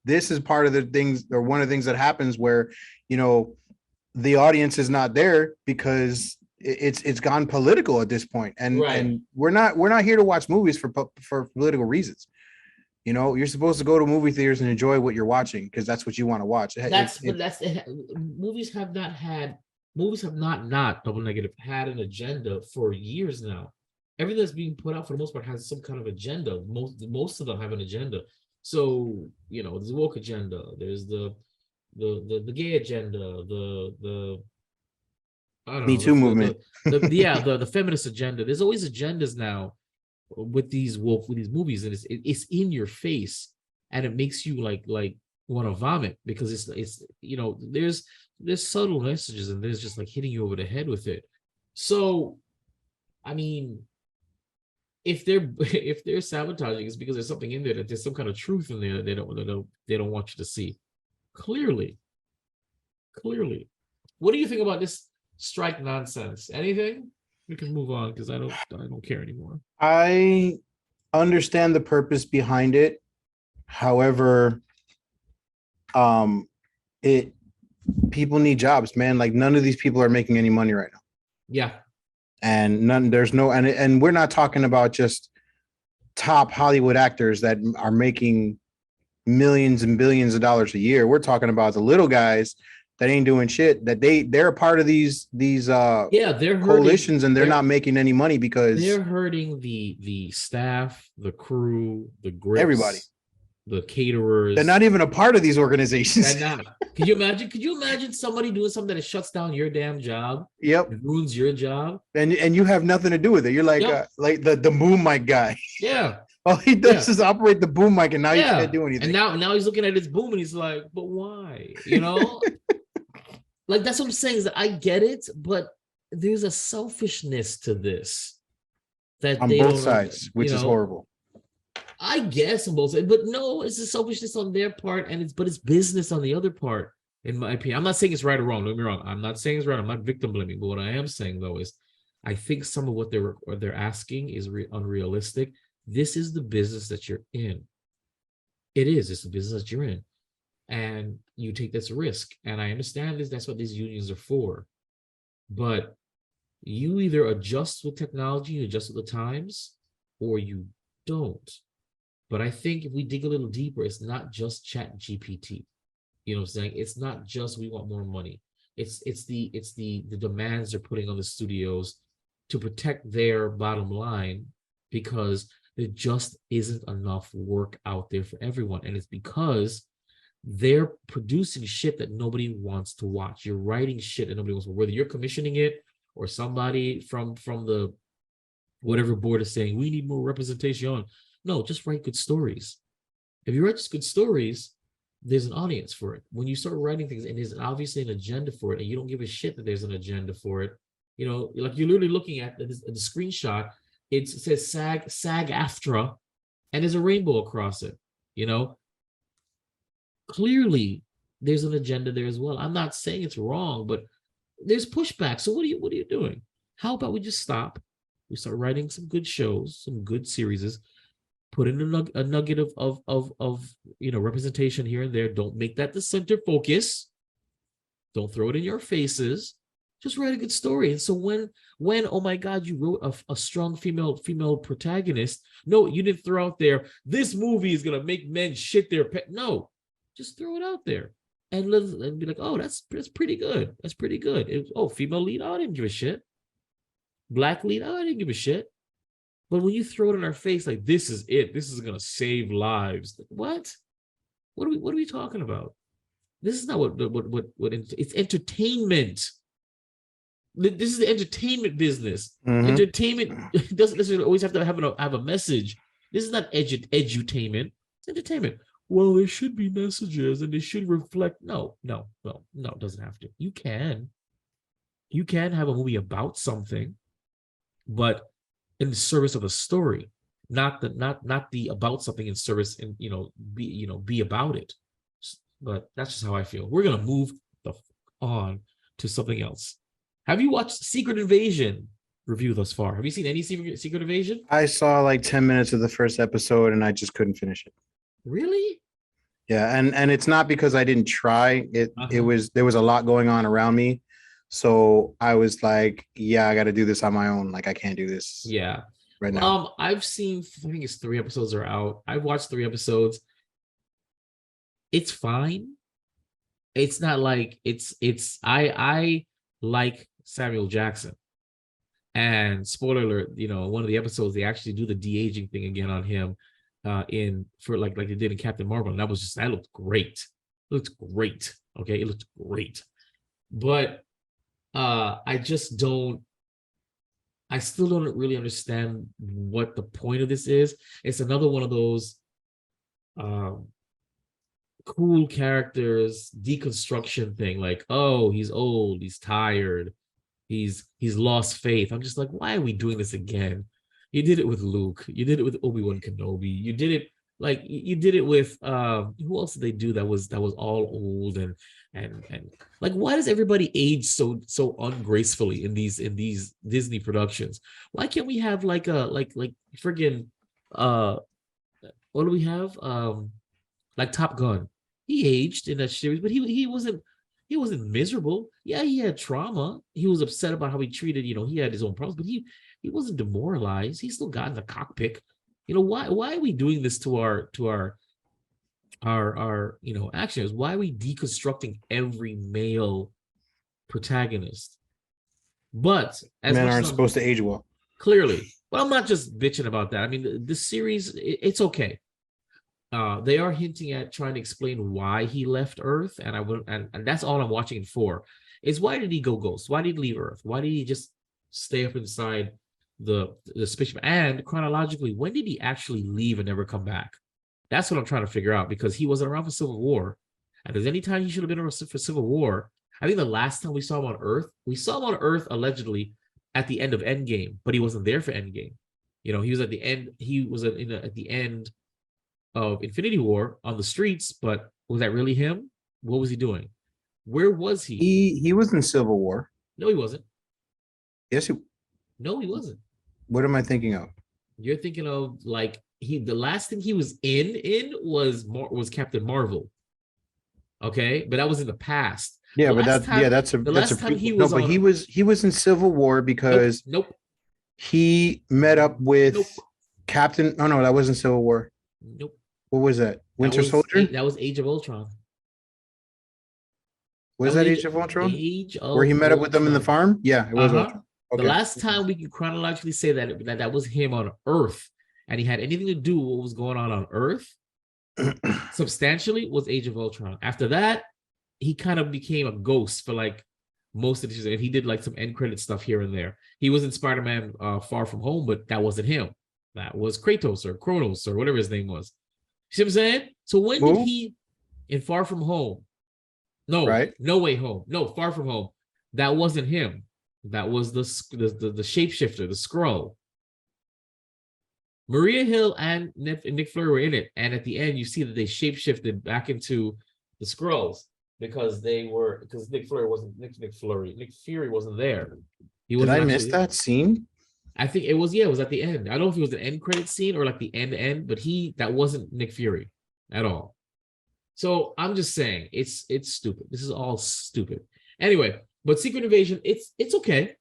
This is part of the things, or one of the things that happens where, you know, the audience is not there because it's gone political at this point. And we're not here to watch movies for political reasons. You know, you're supposed to go to movie theaters and enjoy what you're watching because that's what you want to watch. Movies
have not double negative had an agenda for years now. Everything that's being put out for the most part has some kind of agenda. Most of them have an agenda. So, you know, there's the woke agenda, there's the gay agenda, the I don't
Me
know,
Too movement.
The feminist agenda. There's always agendas now with these movies, and it's in your face, and it makes you like want to vomit because it's you know, there's subtle messages, and there's just like hitting you over the head with it. So, I mean, if they're sabotaging, it's because there's something in there, that there's some kind of truth in there that they don't want you to see. Clearly. What do you think about this strike nonsense? Anything? We can move on because I don't care anymore.
I understand the purpose behind it. However, people need jobs, man. Like, none of these people are making any money right now.
Yeah.
And and we're not talking about just top Hollywood actors that are making millions and billions of dollars a year. We're talking about the little guys that ain't doing shit, that they're a part of these
they're
coalitions, and they're not making any money because
they're hurting the staff, the crew, the grips,
everybody,
the caterers.
They're not even a part of these organizations.
They're not. Could you imagine somebody doing something that shuts down your damn job?
Yep.
It ruins your job.
And you have nothing to do with it. You're like, like the boom mic guy.
Yeah.
All he does is operate the boom mic, and now you can't do anything.
And now he's looking at his boom and he's like, but why? You know? Like, that's what I'm saying, is that I get it, but there's a selfishness to this that
on both sides, which is horrible.
I guess on both sides, but no, it's a selfishness on their part, and it's business on the other part, in my opinion. I'm not saying it's right or wrong. Don't get me wrong. I'm not saying it's right. I'm not victim blaming. But what I am saying, though, is I think some of what they're asking is unrealistic. This is the business that you're in. It is. It's the business that you're in, and you take this risk. And I understand this. That's what these unions are for. But you either adjust with technology, you adjust with the times, or you don't. But I think if we dig a little deeper, it's not just Chat GPT. You know what I'm saying? It's not just we want more money. It's the demands they're putting on the studios to protect their bottom line, because there just isn't enough work out there for everyone. And it's because they're producing shit that nobody wants to watch. You're writing shit that nobody wants to, whether you're commissioning it or somebody from the whatever board is saying, we need more representation. No, just write good stories. If you write just good stories, there's an audience for it. When you start writing things and there's obviously an agenda for it, and you don't give a shit that there's an agenda for it, you know, like you're literally looking at the screenshot, it says SAG-AFTRA, and there's a rainbow across it, you know? Clearly, there's an agenda there as well. I'm not saying it's wrong, but there's pushback. So what are you doing? How about we just stop? We start writing some good shows, some good series, put in a nugget of you know, representation here and there. Don't make that the center focus. Don't throw it in your faces. Just write a good story. And so when oh my God, you wrote a strong female protagonist. No, you didn't throw out there, this movie is gonna make men shit their pet. No, just throw it out there and be like, oh, that's pretty good. That's pretty good. Female lead, oh, I didn't give a shit. Black lead, oh, I didn't give a shit. But when you throw it in our face, like, this is it, this is gonna save lives. What? What are we talking about? This is not what it's entertainment. This is the entertainment business.
Mhm.
Entertainment doesn't necessarily always have to have a message. This is not edutainment. It's entertainment. Well, there should be messages and they should reflect. No, it doesn't have to. You can have a movie about something, but in the service of a story, not the about something in service and be about it. But that's just how I feel. We're gonna move on to something else. Have you watched Secret Invasion review thus far? Have you seen any Secret Invasion?
I saw like 10 minutes of the first episode and I just couldn't finish it.
Really?
Yeah, and it's not because I didn't try. There was a lot going on around me. So I was like, yeah, I got to do this on my own. Like, I can't do this.
Yeah.
Right now.
I've seen, I think it's 3 episodes are out. I've watched 3 episodes. It's fine. It's not like I like Samuel Jackson. And spoiler alert, one of the episodes they actually do the de-aging thing again on him like they did in Captain Marvel. And that looked great. It looked great. Okay, it looked great. But I still don't really understand what the point of this is. It's another one of those cool characters deconstruction thing, like, oh, he's old, he's tired, he's lost faith. I'm just like, why are we doing this again? You did it with Luke, you did it with Obi-Wan Kenobi, you did it with who else did they do that was all old and like, why does everybody age so ungracefully in these Disney productions? Why can't we have like friggin' what do we have? Like Top Gun. He aged in that series, but he wasn't miserable. Yeah, he had trauma. He was upset about how he treated, he had his own problems, but he wasn't demoralized. He still got in the cockpit. Why are we doing this to our actions? Why are we deconstructing every male protagonist? But as
men aren't supposed to age well.
Clearly. But I'm not just bitching about that. I mean, the series, it's okay. They are hinting at trying to explain why he left Earth, and that's all I'm watching it for. Is why did he go ghost? Why did he leave Earth? Why did he just stay up inside the spaceship? And chronologically, when did he actually leave and never come back? That's what I'm trying to figure out, because he wasn't around for Civil War, and there's any time he should have been around for Civil War. I think the last time we saw him on Earth, allegedly at the end of Endgame, but he wasn't there for Endgame. He was at the end. He was at the end of Infinity War on the streets, but was that really him? What was he doing? Where was he?
He was in Civil War.
No, he wasn't.
Yes,
No, he wasn't.
What am I thinking of?
You're thinking of like the last thing he was in was Captain Marvel. Okay, but that was in the past.
Yeah, but that's a
time he was
he was in Civil War because
nope.
He met up with Captain. Oh no, that wasn't Civil War.
Nope.
What was that? Winter Soldier?
That was Age of Ultron.
Was that Age of Ultron? Where he met up with them in the farm? Yeah, it was Ultron. Okay.
The last time we can chronologically say that was him on Earth, and he had anything to do with what was going on Earth, substantially, was Age of Ultron. After that, he kind of became a ghost for like most of the season. He did like some end credit stuff here and there. He was in Spider-Man Far From Home, but that wasn't him. That was Kratos or Kronos or whatever his name was. You see what I'm saying? So when did he, in Far From Home? No, right. No Way Home. No, Far From Home. That wasn't him. That was the shapeshifter, the Skrull. Maria Hill and Nick Fury were in it, and at the end, you see that they shapeshifted back into the Skrulls because Nick Fury wasn't there.
Did I miss that scene?
I think it was. Yeah, it was at the end. I don't know if it was an end credit scene or like the end, but that wasn't Nick Fury at all. So I'm just saying it's stupid. This is all stupid. Anyway, But Secret Invasion, it's okay.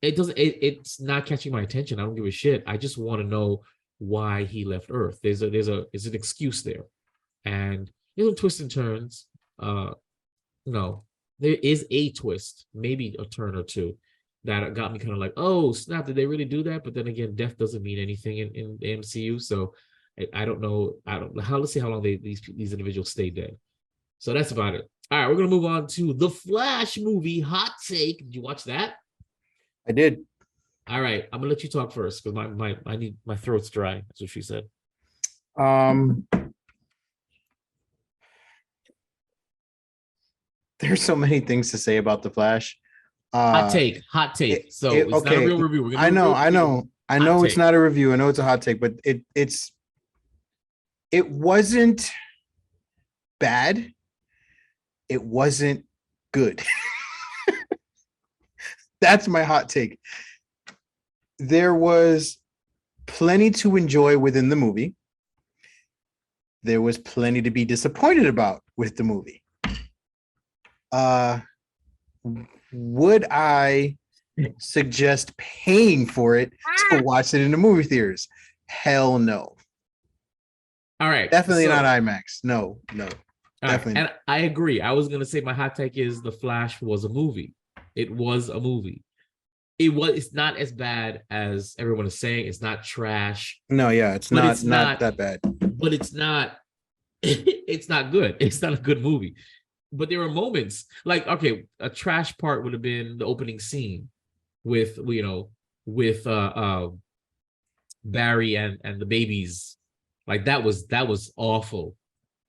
It's not catching my attention. I don't give a shit. I just want to know why he left Earth. There's an excuse there, and there's some twists and turns. No, there is a twist, maybe a turn or two, that got me kind of like, oh snap, did they really do that? But then again, death doesn't mean anything in the MCU, so I don't know. Let's see how long these individuals stay dead. So that's about it. All right, we're gonna move on to the Flash movie. Hot take. Did you watch that?
I did.
All right, I'm gonna let you talk first because my throat's dry. That's what she said.
There's so many things to say about the Flash.
Hot take. It's not a real review.
I know. It's not a review. I know it's a hot take, but it wasn't bad. It wasn't good. That's my hot take. There was plenty to enjoy within the movie. There was plenty to be disappointed about with the movie. Would I suggest paying for it to watch it in the movie theaters? Hell no.
All right.
Definitely not IMAX. No. Definitely.
Right. And I agree. I was gonna say my hot take is The Flash was a movie. It was a movie. It's not as bad as everyone is saying. It's not trash.
No, yeah, it's not that bad.
But it's not it's not good. It's not a good movie. But there were moments like, okay, a trash part would have been the opening scene with Barry and the babies. Like that was awful.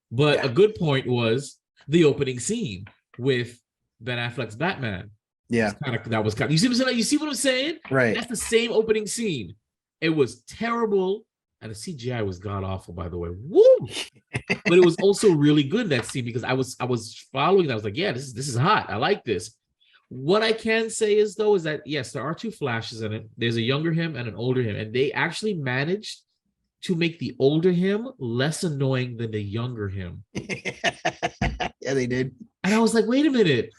But a good point was the opening scene with Ben Affleck's Batman.
Yeah,
you see what I'm saying?
Right.
That's the same opening scene. It was terrible, and the CGI was god awful, by the way. Woo! But it was also really good, that scene, because I was following. I was like, yeah, this is hot. I like this. What I can say is that yes, there are two Flashes in it. There's a younger him and an older him, and they actually managed to make the older him less annoying than the younger him.
Yeah, they did.
And I was like, wait a minute.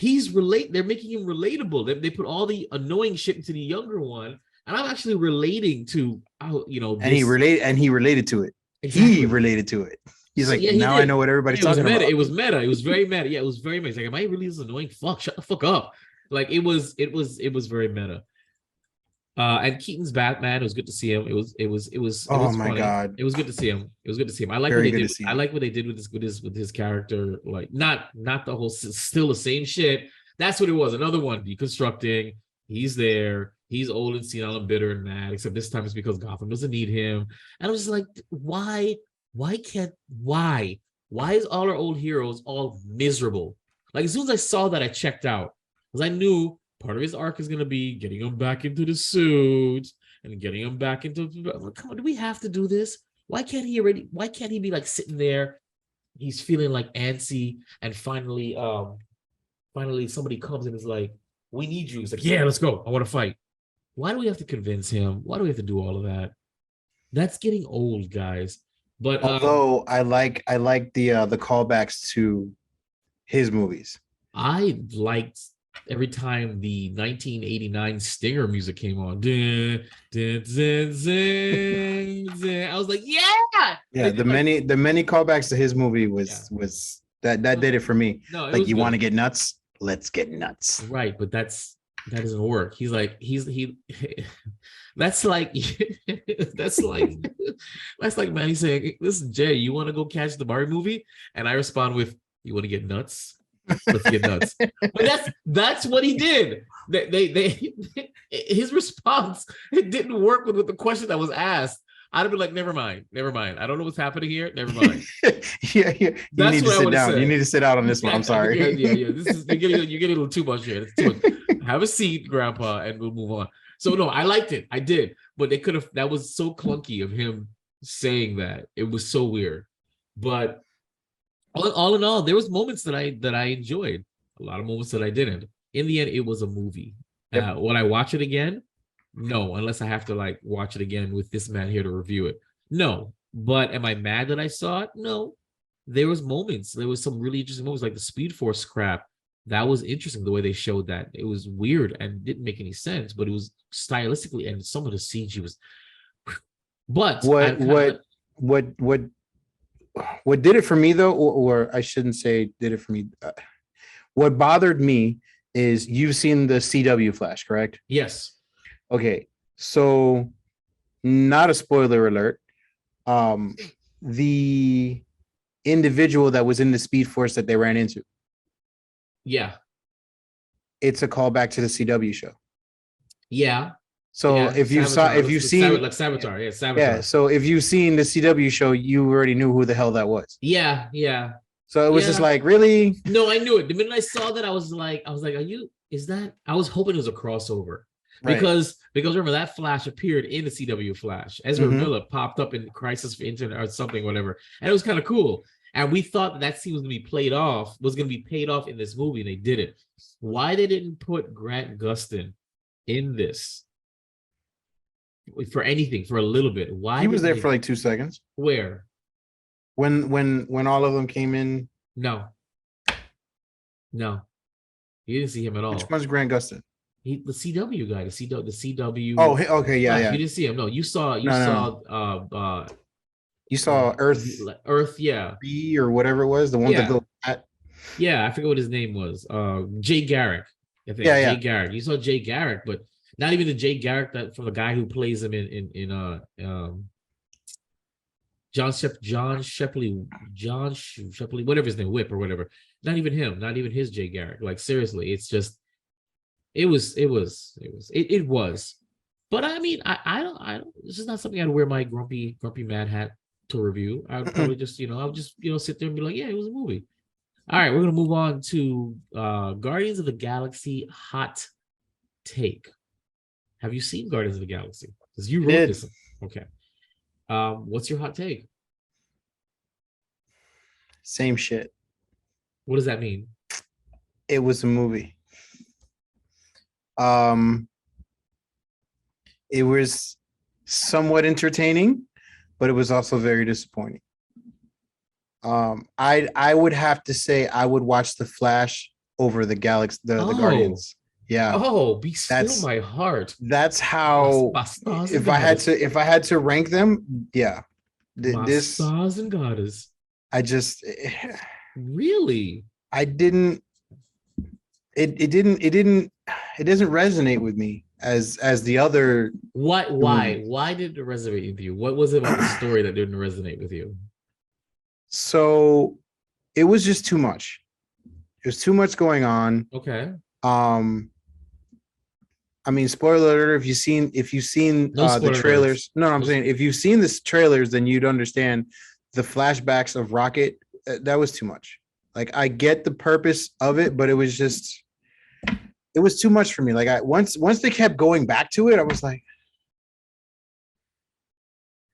They're making him relatable. They put all the annoying shit into the younger one, and I'm actually relating to
and he related to it.
Exactly.
He related to it. He's like,
he
now
did.
I know what everybody's talking about.
It was meta. It was very meta. Yeah, it was very meta. It's like, am I really this annoying? Fuck, shut the fuck up. Like it was very meta. And Keaton's Batman, it was good to see him. It was
oh my
funny.
God.
It was good to see him. I like what they did. I like what they did with his character. Like not the whole still the same shit. That's what it was. Another one deconstructing. He's there. He's old and senile and bitter and mad. Except this time it's because Gotham doesn't need him. And I was just like, why is all our old heroes all miserable? Like as soon as I saw that, I checked out because I knew part of his arc is going to be getting him back into the suit and getting him back into. Come on, do we have to do this? Why can't he be like sitting there? He's feeling like antsy, and finally somebody comes and is like, "We need you." He's like, "Yeah, let's go. I want to fight." Why do we have to convince him? Why do we have to do all of that? That's getting old, guys. But
although I like the callbacks to his movies.
I liked every time the 1989 Stinger music came on. Dun, dun, dun, dun, dun. I was like, yeah.
Yeah, the many callbacks to his movie was that did it for me.
No,
like, you want to get nuts? Let's get nuts.
Right, but that doesn't work. He's like that's like Manny saying, listen, Jay, you want to go catch the Barbie movie? And I respond with, you want to get nuts? Let's get nuts. But that's what he did. They his response, it didn't work with the question that was asked. I'd have been like, never mind. I don't know what's happening here. Never mind.
yeah. You need to sit down. You need to sit out on this one. I'm sorry.
Yeah. This is you're getting a little too much here. It's too much. Have a seat, Grandpa, and we'll move on. So no, I liked it. I did, but they could have. That was so clunky of him saying that. It was so weird. But all in all, there was moments that I enjoyed. A lot of moments that I didn't. In the end, it was a movie.
Yep.
Would I watch it again? No, unless I have to like watch it again with this man here to review it. No, but am I mad that I saw it? No. There was moments. There was some really interesting moments, like the Speed Force crap That was interesting the way they showed that. It was weird and didn't make any sense, but it was stylistically, and some of the CG was. But
what did it for me though, or I shouldn't say did it for me. What bothered me is you've seen the CW Flash, correct?
Yes.
Okay, so not a spoiler alert. The individual that was in the Speed Force that they ran into.
Yeah.
It's a callback to the CW show.
Yeah.
So
yeah.
if you saw, if you've seen,
like Saboteur, yeah, Saboteur.
yeah. So if you've seen the CW show, you already knew who the hell that was.
Yeah, yeah.
So it was just like, really?
No, I knew it. The minute I saw that, I was like, are you? Is that? I was hoping it was a crossover.
Right.
Because remember that Flash appeared in the CW Flash. Ezra Miller popped up in Crisis for Internet or something, whatever, and it was kind of cool. And we thought that scene was going to be paid off in this movie, and they did it. Why they didn't put Grant Gustin in this for anything for a little bit? Why
he was there for like 2 seconds?
Where?
When all of them came in?
No, you didn't see him at all.
Which one's Grant Gustin?
The CW guy, the CW.
Oh, okay, yeah.
You didn't see him. No, you saw. You saw Earth, yeah.
B or whatever it was, the one that go at.
Yeah, I forget what his name was. Jay Garrick. I think.
Yeah.
Jay Garrick. You saw Jay Garrick, but not even the Jay Garrick that from the guy who plays him in John Shepley, whatever his name, Whip or whatever. Not even him. Not even his Jay Garrick. Like seriously, it's just. It was. But I mean, I don't. This is not something I'd wear my grumpy mad hat to review. I would probably just, sit there and be like, yeah, it was a movie. All right, we're gonna move on to Guardians of the Galaxy hot take. Have you seen Guardians of the Galaxy? Because you wrote this. Okay. What's your hot take?
Same shit.
What does that mean?
It was a movie. It was somewhat entertaining, but it was also very disappointing. I would have to say I would watch the Flash over the Guardians. Yeah.
Oh, be still my heart.
That's how. If I had to rank them, yeah. This
stars and goddess.
I just
really.
I didn't. It doesn't resonate with me as the other.
Why did it resonate with you? What was it about the story that didn't resonate with you? So
it was just too much. There's too much going on.
Okay.
I mean, spoiler alert, if you've seen the trailers. No, I'm saying if you've seen the trailers, then you'd understand the flashbacks of Rocket. That was too much. Like, I get the purpose of it, but it was too much for me. Like, once they kept going back to it, I was like,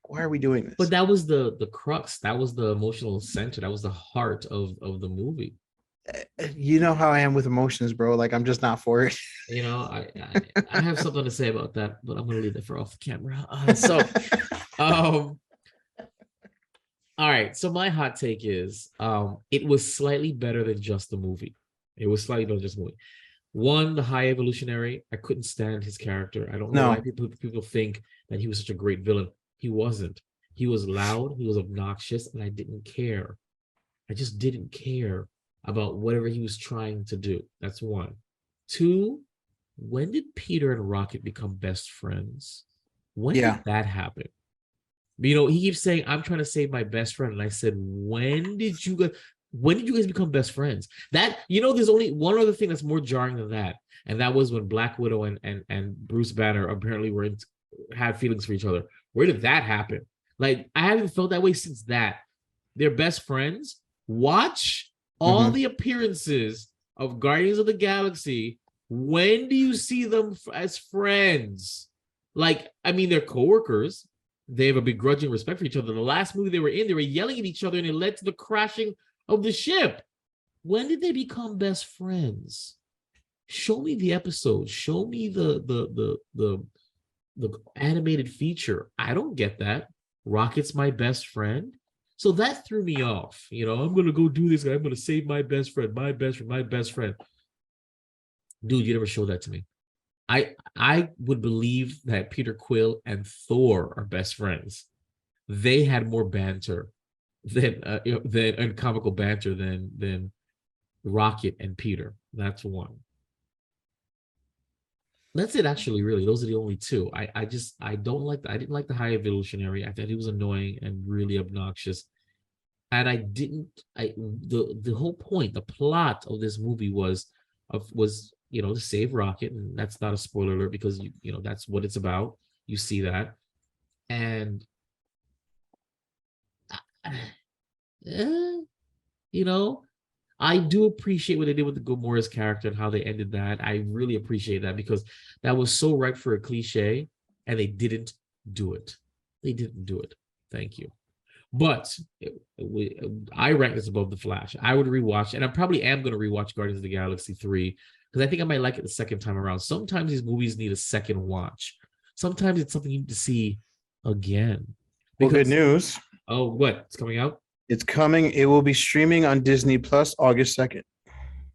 why are we doing this?
But that was the crux. That was the emotional center. That was the heart of the movie.
You know how I am with emotions, bro. Like, I'm just not for it.
I have something to say about that, but I'm gonna leave that for off the camera. All right. So my hot take is, it was slightly better than just the movie. It was slightly better than just the movie. One, the High Evolutionary, I couldn't stand his character. I don't know why people think that he was such a great villain. He wasn't. He was loud. He was obnoxious, and I didn't care. I just didn't care about whatever he was trying to do. That's one. Two, when did Peter and Rocket become best friends? When did that happen? He keeps saying, I'm trying to save my best friend. And I said, when did you guys become best friends? There's only one other thing that's more jarring than that. And that was when Black Widow and Bruce Banner apparently had feelings for each other. Where did that happen? Like, I haven't felt that way since that. They're best friends. Watch all the appearances of Guardians of the Galaxy. When do you see them as friends? Like, I mean, they're coworkers. They have a begrudging respect for each other. The last movie they were in, they were yelling at each other, and it led to the crashing of the ship. When did they become best friends? Show me the episode. Show me the animated feature. I don't get that. Rocket's my best friend. So that threw me off. I'm going to go do this. I'm going to save my best friend, my best friend. Dude, you never showed that to me. I would believe that Peter Quill and Thor are best friends. They had more banter than and comical banter than Rocket and Peter. That's one. That's it, actually, really. Those are the only two. I don't like I didn't like the High Evolutionary. I thought he was annoying and really obnoxious. And I didn't I the whole point, the plot of this movie was to save Rocket, and that's not a spoiler alert because that's what it's about. You see that. And eh, you know, I do appreciate what they did with the Gamora's character and how they ended that. I really appreciate that because that was so ripe for a cliche, and they didn't do it. They didn't do it. Thank you. But I rank this above The Flash. I would rewatch, and I probably am going to rewatch Guardians of the Galaxy 3 because I think I might like it the second time around. Sometimes these movies need a second watch. Sometimes it's something you need to see again.
Well, good news.
Oh, what? It's coming out?
It's coming. It will be streaming on Disney Plus August 2nd.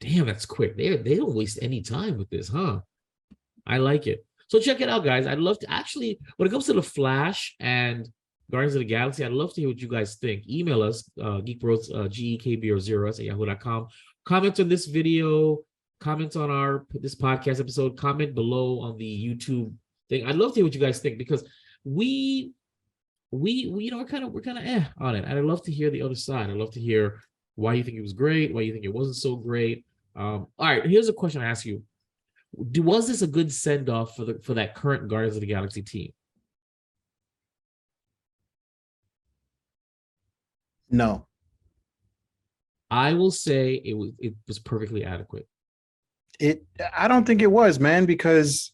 Damn, that's quick. They don't waste any time with this, huh? I like it. So check it out, guys. I'd love to actually, when it comes to The Flash and Guardians of the Galaxy, I'd love to hear what you guys think. Email us, geekbros, GEKBRO0 at yahoo.com. Comment on this video, comment on this podcast episode, comment below on the YouTube thing. I'd love to hear what you guys think because we're kind of on it. And I'd love to hear the other side. I'd love to hear why you think it was great, why you think it wasn't so great. All right, here's a question I ask you. Was this a good send-off for that current Guardians of the Galaxy team?
No.
I will say it was perfectly adequate.
I don't think it was, man, because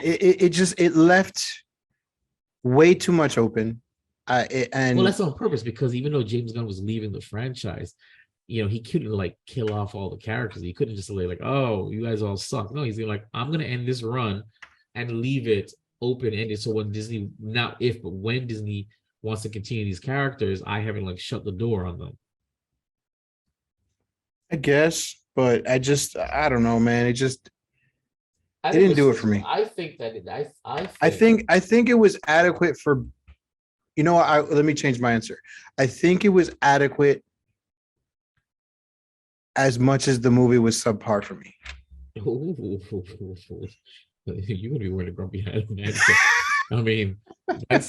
it left way too much open.
Well, that's on purpose because even though James Gunn was leaving the franchise, he couldn't kill off all the characters. He couldn't just say oh, you guys all suck. No, he's I'm gonna end this run and leave it open-ended. So when Disney, not if, but when Disney wants to continue these characters, I haven't shut the door on them.
I guess, but I don't know, man. It didn't do it for me.
I think that
I think it was adequate for. You know what? Let me change my answer. I think it was adequate as much as the movie was subpar for me.
You're gonna be wearing a grumpy hat, man. I mean, and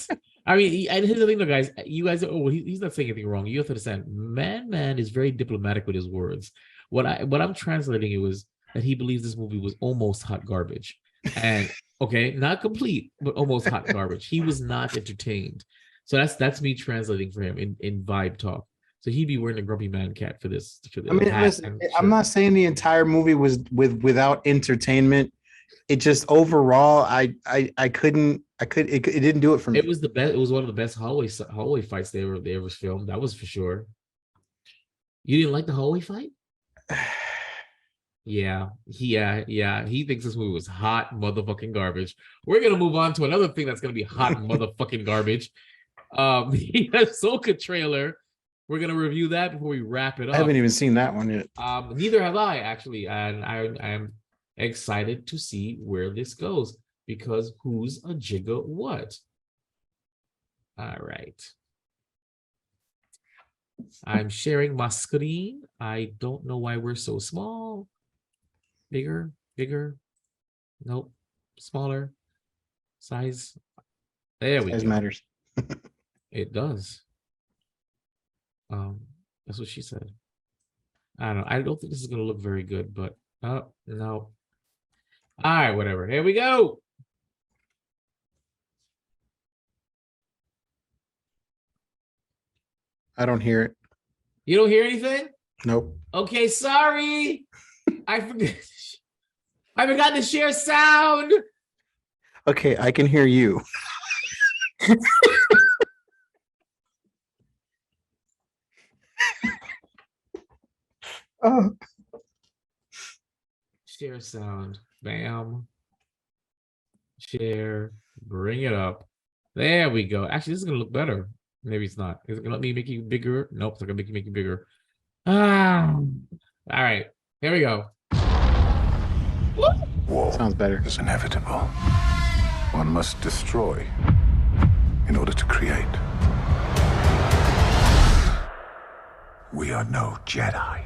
here's the thing, though, guys. You guys, he's not saying anything wrong. You have to understand, man is very diplomatic with his words. What I'm translating it was that he believes this movie was almost hot garbage, and okay, not complete, but almost hot garbage. He was not entertained. So that's me translating for him in vibe talk. So he'd be wearing a grumpy man cat for this. I mean,
listen, I'm not saying the entire movie was without entertainment. It just overall, it didn't do it for me.
It was the best. It was one of the best hallway fights they ever filmed. That was for sure. You didn't like the hallway fight? Yeah. He thinks this movie was hot motherfucking garbage. We're gonna move on to another thing that's gonna be hot motherfucking garbage. The Ahsoka trailer. We're gonna review that before we wrap it up.
I haven't even seen that one yet.
Neither have I, actually, and I am excited to see where this goes because who's a jigga what? All right. I'm sharing my screen. I don't know why we're so small. Bigger. Nope. Smaller. Size. There we go.
Size matters.
It does. That's what she said. I don't know. I don't think this is gonna look very good, but no. All right, whatever. Here we go.
I don't hear it.
You don't hear anything?
Nope.
Okay, sorry. I forgot to share sound.
Okay, I can hear you. Oh.
Share sound. Bam. Share. Bring it up. There we go. Actually, this is gonna look better. Maybe it's not. Is it gonna let me make you bigger? Nope, it's not gonna make you bigger. All right, here we go.
War
Sounds better.
is inevitable. One must destroy in order to create. We are no Jedi.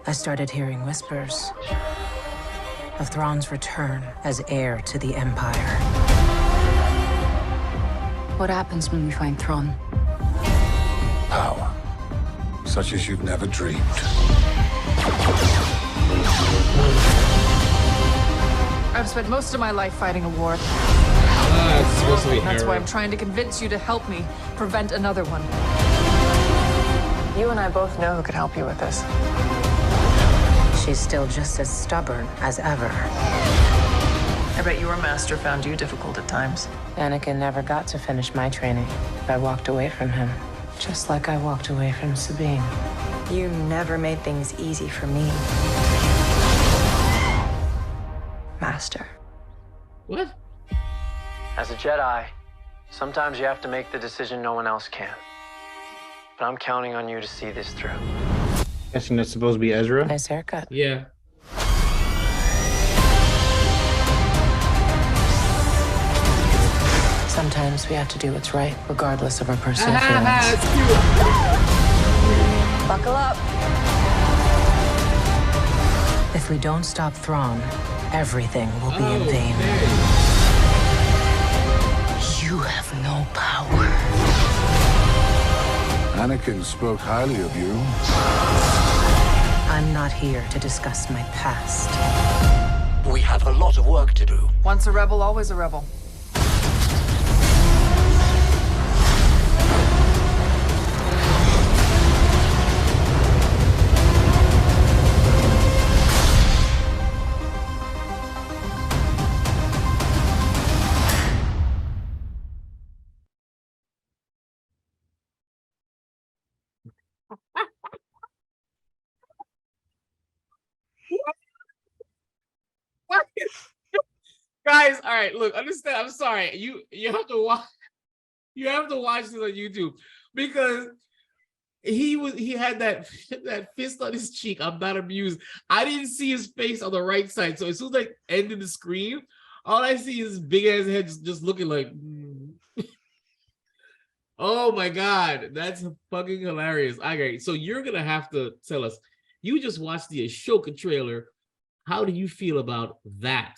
I started hearing whispers of Thrawn's return as heir to the Empire.
What happens when we find Thrawn?
Power, such as you've never dreamed.
I've spent most of my life fighting a war.
It's supposed to be
That's why
Hera.
I'm trying to convince you to help me prevent another one. You and I both know who could help you with this.
She's still just as stubborn as ever.
I bet your master found you difficult at times.
Anakin never got to finish my training. I walked away from him, just like I walked away from Sabine.
You never made things easy for me, Master.
What?
As a Jedi, sometimes you have to make the decision no one else can. But I'm counting on you to see this through.
Guessing that's supposed to be Ezra.
Nice haircut.
Yeah.
Sometimes we have to do what's right, regardless of our personal feelings.
That's cute.
Buckle up.
If we don't stop Thrawn, everything will be in vain.
Okay.
You have no power.
Anakin spoke highly of you.
I'm not here to discuss my past.
We have a lot of work to do.
Once a rebel, always a rebel.
Guys, all right, look, understand. I'm sorry. You have to watch this on YouTube because he had that fist on his cheek. I'm not amused. I didn't see his face on the right side. So as soon as I ended the screen, all I see is his big ass head just looking like oh my god, that's fucking hilarious. Okay, so you're gonna have to tell us. You just watched the Ashoka trailer. How do you feel about that?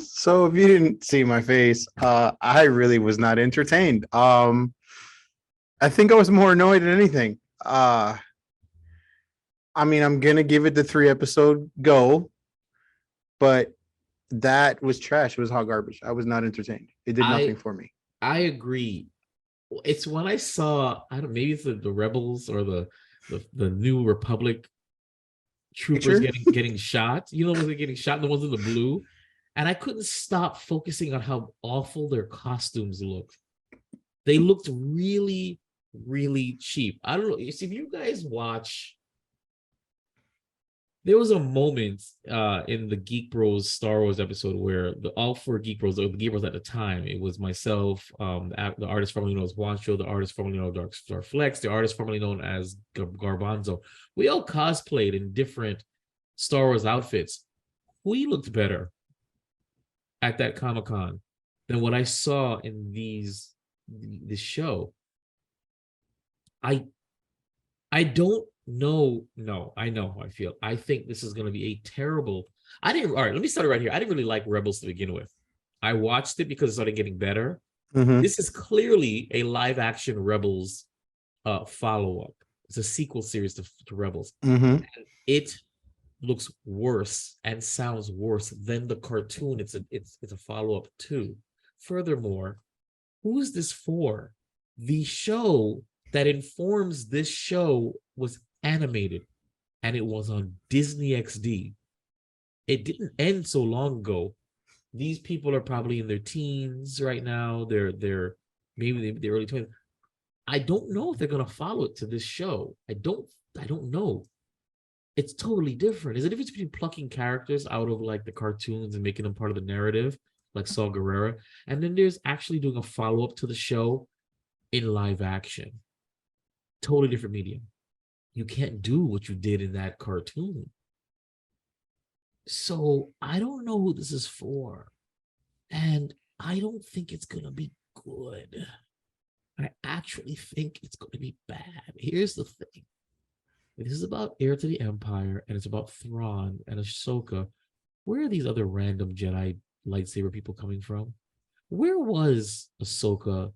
So if you didn't see my face, I really was not entertained. I think I was more annoyed than anything. I mean, I'm gonna give it the 3-episode go, but that was trash. It was hot garbage. I was not entertained. It did nothing for me.
I agree. It's when I saw, I don't, maybe it's the Rebels or the New Republic troopers getting shot. You know, when they're getting shot, the ones in the blue. And I couldn't stop focusing on how awful their costumes looked. They looked really, really cheap. I don't know. If you guys watch, there was a moment in the Geek Bros Star Wars episode where all 4 Geek Bros, or the Geek Bros at the time, it was myself, the artist formerly known as Juan, the artist formerly known as Dark Star Flex, the artist formerly known as Garbanzo. We all cosplayed in different Star Wars outfits. We looked better at that Comic-Con than what I saw in this show. I don't know. No, I know how I feel. I think this is going to be a terrible. All right, let me start it right here. I didn't really like Rebels to begin with. I watched it because it started getting better.
Mhm.
This is clearly a live action Rebels follow-up. It's a sequel series to Rebels.
Mhm.
And it looks worse and sounds worse than the cartoon. It's a follow-up to. Furthermore, who is this for? The show that informs this show was animated, and it was on Disney XD. It didn't end so long ago. These people are probably in their teens right now. They're maybe the early 20s. I don't know if they're gonna follow it to this show. I don't know. It's totally different. There's a difference between plucking characters out of like the cartoons and making them part of the narrative, like Saw Gerrera, and then there's actually doing a follow-up to the show in live action. Totally different medium. You can't do what you did in that cartoon. So I don't know who this is for. And I don't think it's going to be good. I actually think it's going to be bad. Here's the thing. This is about Heir to the Empire, and it's about Thrawn and Ahsoka. Where are these other random Jedi lightsaber people coming from? Where was Ahsoka?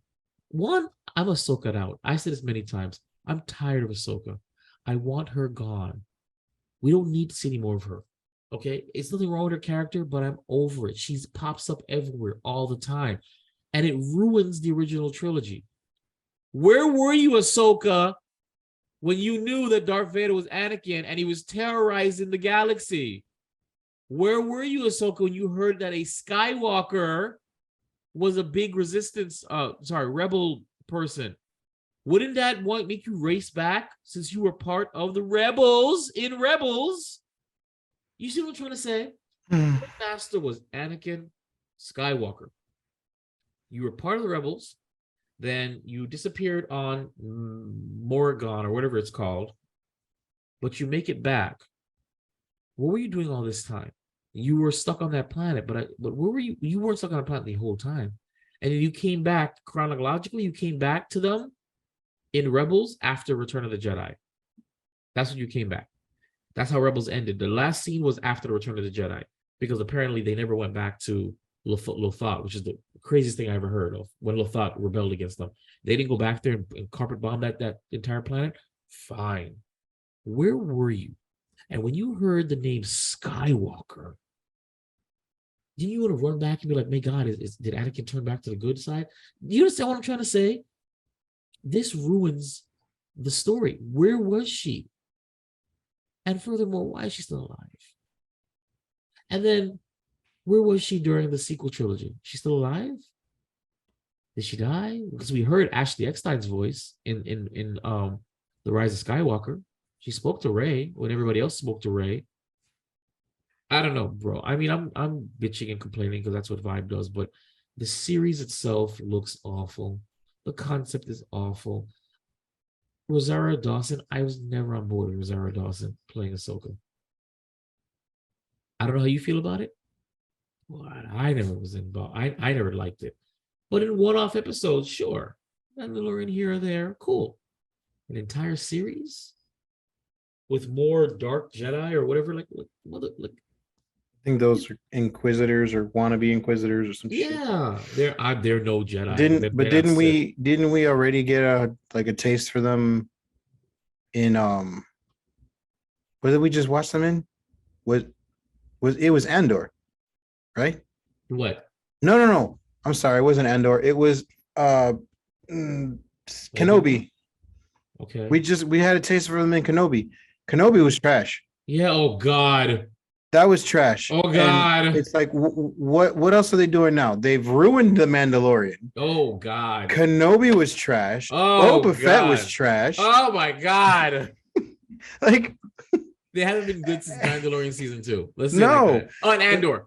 One, I'm Ahsoka out. I said this many times. I'm tired of Ahsoka. I want her gone. We don't need to see any more of her. Okay? It's nothing wrong with her character, but I'm over it. She pops up everywhere all the time. And it ruins the original trilogy. Where were you, Ahsoka, when you knew that Darth Vader was Anakin and he was terrorizing the galaxy? Where were you, Ahsoka, when you heard that a Skywalker was a big rebel person? Wouldn't that make you race back since you were part of the rebels in Rebels? You see what I'm trying to say? Your master was Anakin Skywalker. You were part of the rebels. Then you disappeared on Morrigan or whatever it's called, but you make it back. What were you doing all this time? You were stuck on that planet, but where were you? You weren't stuck on the planet the whole time. And then you came back chronologically. You came back to them in Rebels after Return of the Jedi. That's when you came back. That's how Rebels ended. The last scene was after the Return of the Jedi, because apparently they never went back to Lothal, which is the craziest thing I ever heard of, when Lothal rebelled against them. They didn't go back there and carpet bomb that entire planet. Fine. Where were you? And when you heard the name Skywalker, didn't you want to run back and be like, "My God, did Anakin turn back to the good side?" You understand what I'm trying to say? This ruins the story. Where was she? And furthermore, why is she still alive? And then, where was she during the sequel trilogy? She's still alive? Did she die? Because we heard Ashley Eckstein's voice in The Rise of Skywalker. She spoke to Rey when everybody else spoke to Rey. I don't know, bro. I mean, I'm bitching and complaining because that's what Vibe does, but the series itself looks awful. The concept is awful. Rosario Dawson, I was never on board with Rosario Dawson playing Ahsoka. I don't know how you feel about it. Well, I never was involved. I never liked it. But in one-off episodes, sure. Mandalorian here or there, cool. An entire series with more Dark Jedi or whatever, like
I think those are Inquisitors or wannabe Inquisitors or some shit.
Yeah, they're no Jedi.
Didn't we already get a taste for them in what did we just watch them in? Was it was Andor, right?
What?
No. I'm sorry, it wasn't Andor. It was Kenobi.
Okay.
We had a taste for them in Kenobi. Kenobi was trash.
Yeah, oh God.
That was trash.
Oh God.
And it's like, what else are they doing now? They've ruined the Mandalorian.
Oh God.
Kenobi was trash.
Oh,
Boba Fett was trash.
Oh my God.
Like,
they haven't been good since Mandalorian season 2. Let's say
no.
like that. Oh, and Andor.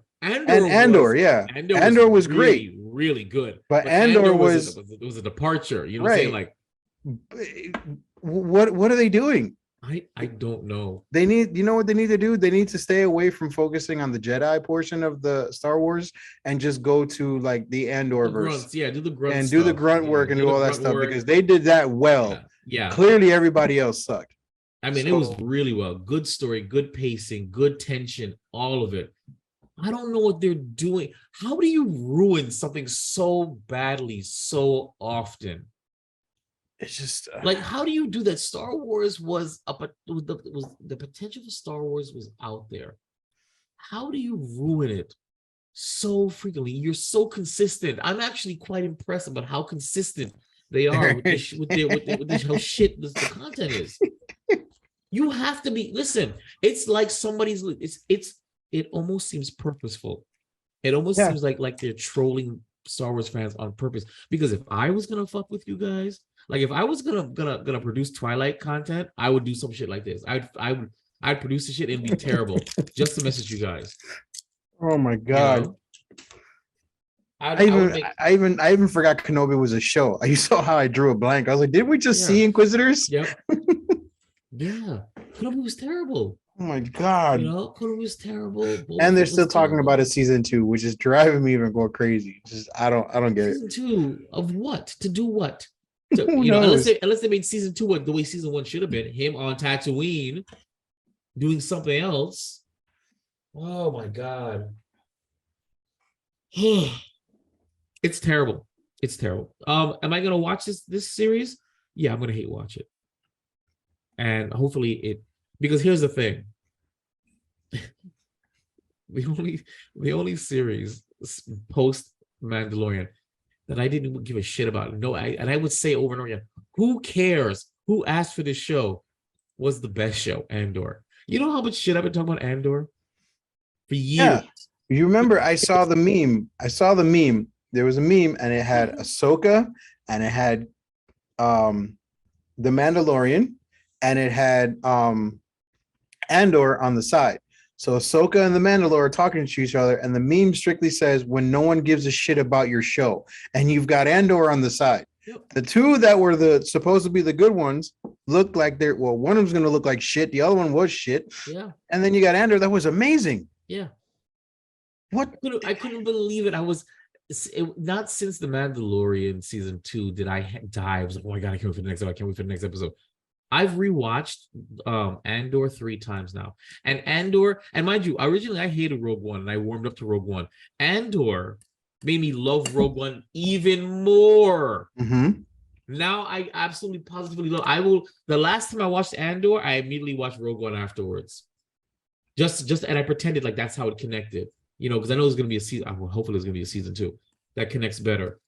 Andor was great.
Really good.
But Andor
was a departure. You know what I'm saying? Like,
what are they doing?
I don't know.
They need, you know what they need to do? They need to stay away from focusing on the Jedi portion of the Star Wars and just go to like the Andor verse.
Yeah, do the grunt
and
stuff.
do the grunt work and do all that stuff because they did that well.
Yeah.
Clearly everybody else sucked.
I mean, it was really well. Good story, good pacing, good tension, all of it. I don't know what they're doing. How do you ruin something so badly so often?
It's just
like, how do you do that? Star Wars was the potential for Star Wars was out there. How do you ruin it so frequently? You're so consistent. I'm actually quite impressed about how consistent they are with how shit the content is. You have to be. Listen, it's like somebody's. It almost seems purposeful. It almost seems like they're trolling Star Wars fans on purpose. Because if I was gonna fuck with you guys, like if I was gonna produce Twilight content, I would do some shit like this. I would I'd produce the shit. It'd be terrible. Just to message you guys.
Oh my god.
You know?
I even forgot Kenobi was a show. You saw how I drew a blank. I was like, did we just see Inquisitors?
Yep. Yeah. Kenobi was terrible.
Oh my god.
You know, Kenobi was terrible.
And they're still talking about a season 2, which is driving me even more crazy. Just I don't get
season
it.
Season 2 of what? To do what?
Who
You know,
knows?
unless they made season 2 what the way season 1 should have been, him on Tatooine doing something else. Oh my god. It's terrible. It's terrible. Am I gonna watch this series? Yeah, I'm gonna hate watch it. And hopefully because here's the thing. the only series post Mandalorian that I didn't give a shit about. And I would say over and over again, who cares? Who asked for this show? Was the best show, Andor. You know how much shit I've been talking about Andor for years.
Yeah. You remember I saw the meme. There was a meme and it had Ahsoka and it had the Mandalorian and it had Andor on the side. So Ahsoka and the Mandalore are talking to each other, and the meme strictly says when no one gives a shit about your show, and you've got Andor on the side.
Yep.
The two that were supposed to be the good ones looked like one of them's gonna look like shit, the other one was shit.
Yeah.
And then you got Andor that was amazing.
Yeah.
What?
I couldn't believe it. Not since the Mandalorian season 2 did I die. I was like, oh my god, I can't wait for the next episode. I can't wait for the next episode. I've rewatched Andor 3 times now. And Andor, and mind you, originally I hated Rogue One and I warmed up to Rogue One. Andor made me love Rogue One even more.
Mm-hmm.
Now I absolutely positively love. The last time I watched Andor, I immediately watched Rogue One afterwards. And I pretended like that's how it connected. You know, because I know there's gonna be a season. Hopefully there's gonna be a season 2 that connects better.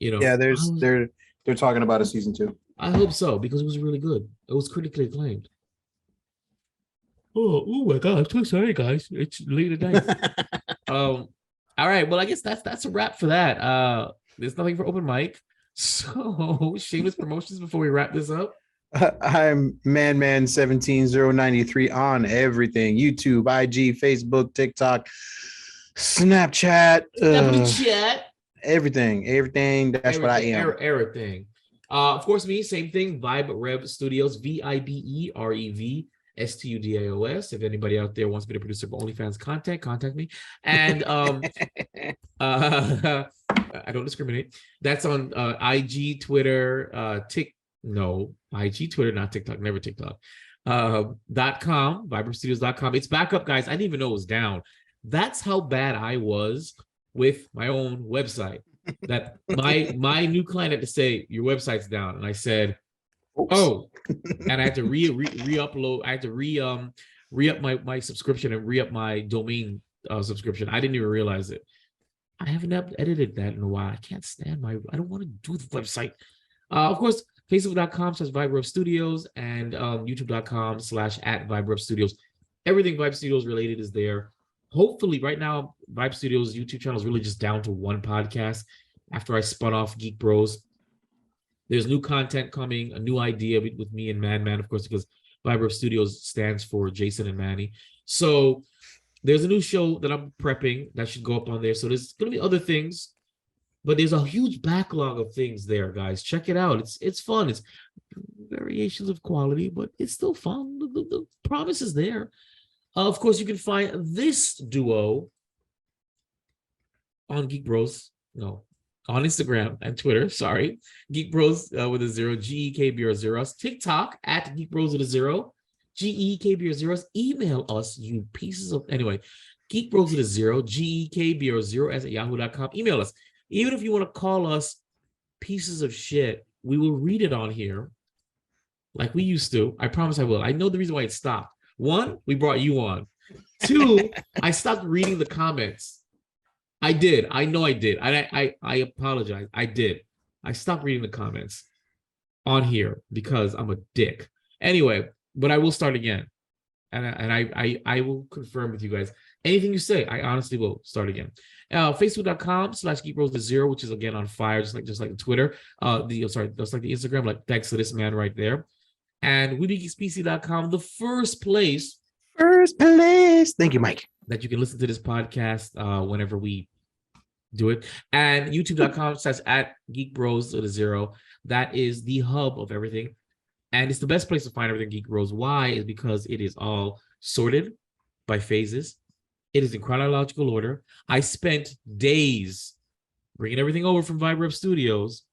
You know. Yeah,
they're talking about a season 2.
I hope so, because it was really good. It was critically acclaimed. Oh my god, I'm so sorry, guys. It's late at night. All right. Well, I guess that's a wrap for that. There's nothing for open mic. So shameless promotions before we wrap this up.
I'm manman17093 on everything: YouTube, IG, Facebook, TikTok, Snapchat, everything. That's what I am.
Everything. Of course, me, same thing. Vibe Rev Studios, VIBEREVSTUDIOS. If anybody out there wants me to produce for OnlyFans content, contact me. And I don't discriminate. That's on IG, Twitter, IG, Twitter, not TikTok, never TikTok. .com, VibrantStudios.com. It's back up, guys. I didn't even know it was down. That's how bad I was with my own website. That my new client had to say your website's down, and I said, "Oh," and I had to re-upload. I had to re-up my subscription and re-up my domain subscription. I didn't even realize it. I haven't edited that in a while. I can't stand I don't want to do the website. Of course, Facebook.com/VibeRevStudios and YouTube.com/@VibeRevStudios. Everything Vibe Studios related is there. Hopefully, right now, Vibe Studios YouTube channel is really just down to one podcast. After I spun off Geek Bros, there's new content coming, a new idea with me and Madman, of course, because Vibe Rev Studios stands for Jason and Manny. So there's a new show that I'm prepping that should go up on there. So there's going to be other things, but there's a huge backlog of things there, guys. Check it out. It's fun. It's variations of quality, but it's still fun. The promise is there. Of course, you can find this duo on Geek Bros. No, on Instagram and Twitter. Sorry. Geek Bros with a 0, GEKBR0. TikTok at Geek Bros with a 0, GEKBR0. Email us, you pieces of. Anyway, Geek Bros with a 0, GEKBR0 at yahoo.com. Email us. Even if you want to call us pieces of shit, we will read it on here like we used to. I promise I will. I know the reason why it stopped. 1, we brought you on. 2, I stopped reading the comments. I did. I know I did. I apologize. I did. I stopped reading the comments on here because I'm a dick. Anyway, but I will start again. And I will confirm with you guys. Anything you say, I honestly will start again. Facebook.com/GeekBros0, which is again on fire, just like the Twitter. Just like the Instagram, like thanks to this man right there. And WeBeGeeksPC.com, the first place
First place. Thank you, Mike.
That you can listen to this podcast whenever we do it. And youtube.com/@geekbros to the 0. That is the hub of everything. And it's the best place to find everything Geek Bros. Why? Is because it is all sorted by phases. It is in chronological order. I spent days bringing everything over from Vibrep Studios,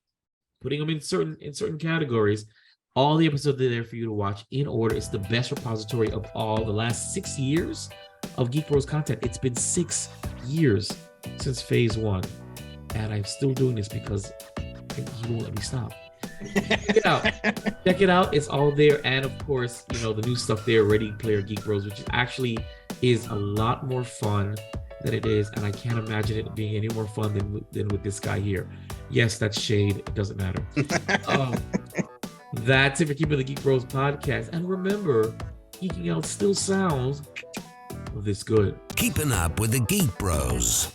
putting them in certain categories. All the episodes are there for you to watch in order. It's the best repository of all the last 6 years of Geek Bros content. It's been 6 years since phase 1. And I'm still doing this because he won't let me stop. Check it out. Check it out. It's all there. And of course, you know, the new stuff there, Ready Player Geek Bros, which actually is a lot more fun than it is. And I can't imagine it being any more fun than with this guy here. Yes, that's shade. It doesn't matter. That's it for Keeping the Geek Bros podcast. And remember, geeking out still sounds this good.
Keeping up with the Geek Bros.